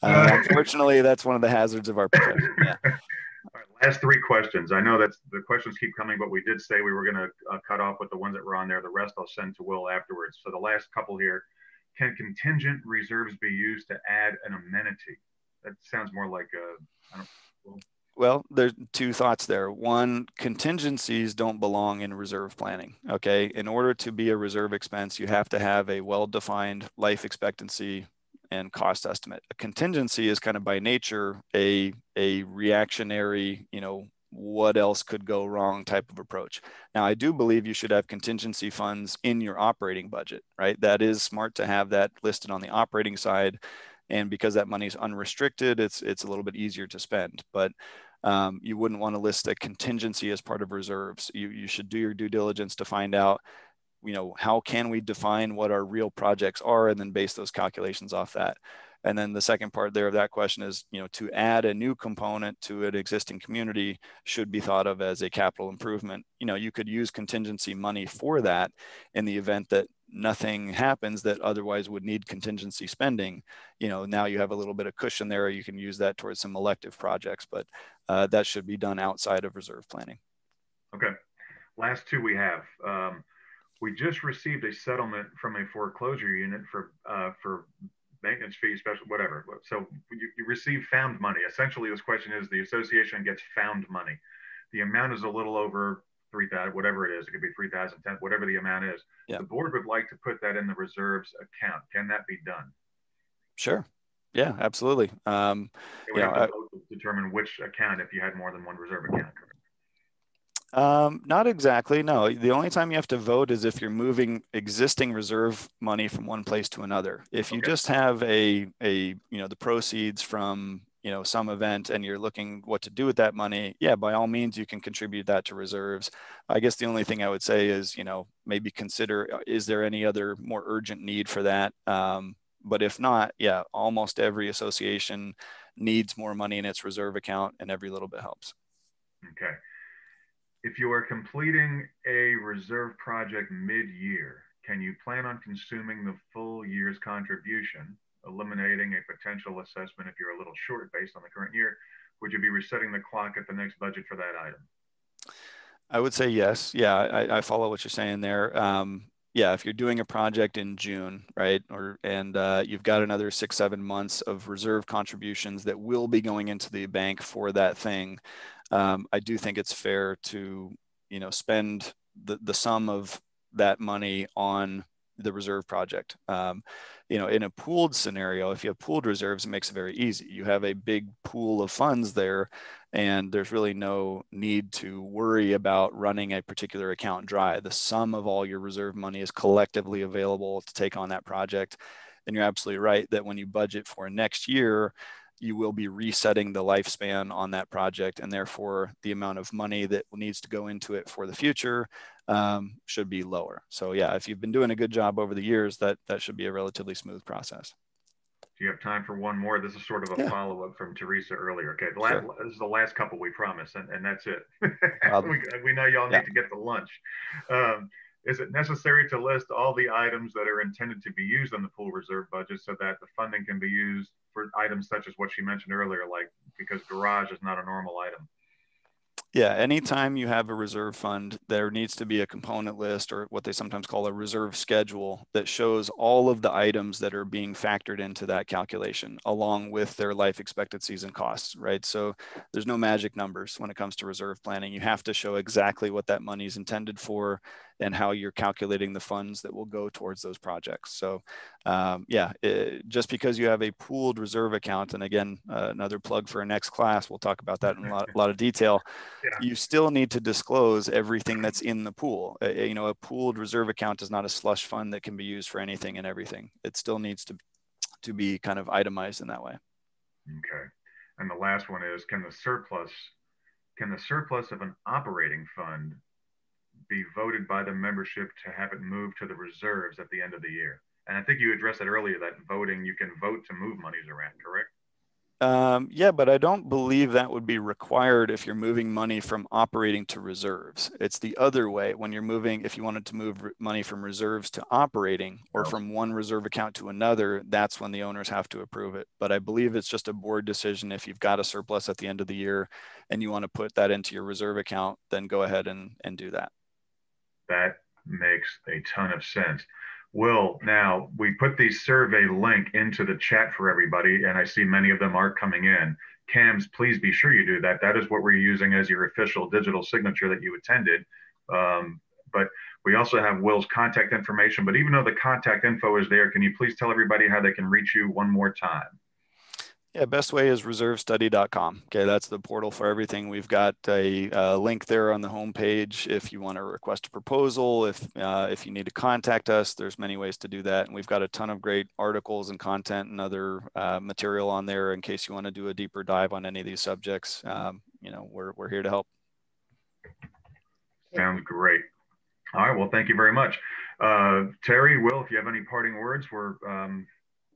Unfortunately, that's one of the hazards of our profession. Yeah. All right, last three questions. I know that's the questions keep coming, but we did say we were going to cut off with the ones that were on there. The rest I'll send to Will afterwards. So the last couple here: can contingent reserves be used to add an amenity? That sounds more like I don't. Well, there's two thoughts there. One, contingencies don't belong in reserve planning. Okay, in order to be a reserve expense, you have to have a well-defined life expectancy and cost estimate. A contingency is kind of by nature a reactionary, what else could go wrong type of approach. Now, I do believe you should have contingency funds in your operating budget, right? That is smart to have that listed on the operating side. And because that money is unrestricted, it's a little bit easier to spend. But you wouldn't want to list a contingency as part of reserves. You should do your due diligence to find out, how can we define what our real projects are, and then base those calculations off that. And then the second part there of that question is, to add a new component to an existing community should be thought of as a capital improvement. You could use contingency money for that in the event that nothing happens that otherwise would need contingency spending. Now you have a little bit of cushion there. You can use that towards some elective projects, but that should be done outside of reserve planning. Okay. Last two we have. We just received a settlement from a foreclosure unit for maintenance fees, special, whatever. So you receive found money. Essentially, this question is the association gets found money. The amount is a little over 3,000, whatever it is. It could be 3,000, whatever the amount is. Yeah. The board would like to put that in the reserves account. Can that be done? Sure. Yeah, absolutely. They would have to vote to determine which account if you had more than one reserve account. Not exactly. No, the only time you have to vote is if you're moving existing reserve money from one place to another. If you just have the proceeds from, some event and you're looking what to do with that money, yeah, by all means, you can contribute that to reserves. I guess the only thing I would say is, maybe consider, is there any other more urgent need for that? But if not, yeah, almost every association needs more money in its reserve account, and every little bit helps. Okay. If you are completing a reserve project mid-year, can you plan on consuming the full year's contribution, eliminating a potential assessment if you're a little short based on the current year, would you be resetting the clock at the next budget for that item? I would say yes. Yeah, I follow what you're saying there. Yeah, if you're doing a project in June, right, and you've got another 6, 7 months of reserve contributions that will be going into the bank for that thing, I do think it's fair to, spend the sum of that money on the reserve project. In a pooled scenario, if you have pooled reserves, it makes it very easy. You have a big pool of funds there, and there's really no need to worry about running a particular account dry. The sum of all your reserve money is collectively available to take on that project. And you're absolutely right that when you budget for next year, you will be resetting the lifespan on that project, and therefore the amount of money that needs to go into it for the future should be lower. So yeah, if you've been doing a good job over the years, that should be a relatively smooth process. Do you have time for one more? This is sort of a follow-up from Teresa earlier. Okay, Sure. This is the last couple we promised, and that's it. we know y'all Yeah. need to get to lunch. Is it necessary to list all the items that are intended to be used in the pool reserve budget so that the funding can be used for items such as what she mentioned earlier, like because garage is not a normal item? Yeah, anytime you have a reserve fund, there needs to be a component list, or what they sometimes call a reserve schedule, that shows all of the items that are being factored into that calculation, along with their life expectancies and costs, right? So there's no magic numbers when it comes to reserve planning. You have to show exactly what that money is intended for and how you're calculating the funds that will go towards those projects. So just because you have a pooled reserve account, and again, another plug for our next class, we'll talk about that in a lot of detail. Yeah. You still need to disclose everything that's in the pool. A pooled reserve account is not a slush fund that can be used for anything and everything. It still needs to be kind of itemized in that way. Okay. And the last one is, can the surplus of an operating fund be voted by the membership to have it moved to the reserves at the end of the year? And I think you addressed it earlier, that voting, you can vote to move monies around, correct? Yeah, but I don't believe that would be required if you're moving money from operating to reserves. It's the other way. When you're moving, if you wanted to move money from reserves to operating, or from one reserve account to another, that's when the owners have to approve it. But I believe it's just a board decision. If you've got a surplus at the end of the year and you want to put that into your reserve account, then go ahead and do that. That makes a ton of sense. Will, now we put the survey link into the chat for everybody, and I see many of them are coming in. Cams, please be sure you do that. That is what we're using as your official digital signature that you attended. But we also have Will's contact information. But even though the contact info is there, can you please tell everybody how they can reach you one more time? Yeah, best way is reservestudy.com. Okay, that's the portal for everything. We've got a link there on the homepage if you want to request a proposal. If you need to contact us, there's many ways to do that. And we've got a ton of great articles and content and other material on there in case you want to do a deeper dive on any of these subjects. We're here to help. Sounds great. All right, well, thank you very much. Terry, Will, if you have any parting words,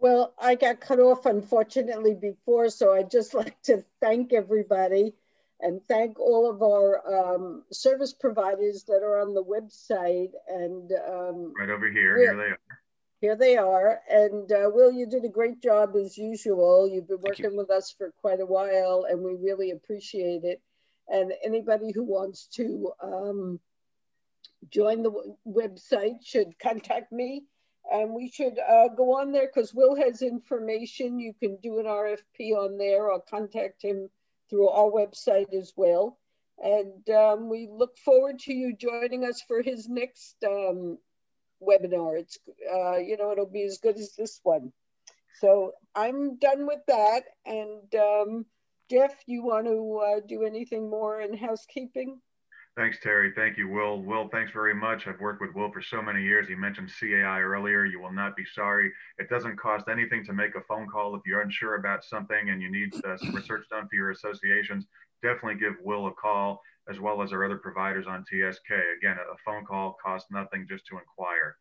Well, I got cut off, unfortunately, before, so I'd just like to thank everybody and thank all of our service providers that are on the website. And right over here, here they are. Here they are. And Will, you did a great job as usual. You've been working with us for quite a while, and we really appreciate it. And anybody who wants to join the website should contact me. And we should go on there because Will has information. You can do an RFP on there or contact him through our website as well. And we look forward to you joining us for his next webinar. It's, it'll be as good as this one. So I'm done with that. And Jeff, you want to do anything more in housekeeping? Thanks, Terry. Thank you, Will. Will, thanks very much. I've worked with Will for so many years. He mentioned CAI earlier. You will not be sorry. It doesn't cost anything to make a phone call if you're unsure about something and you need some research done for your associations. Definitely give Will a call, as well as our other providers on TSK. Again, a phone call costs nothing just to inquire.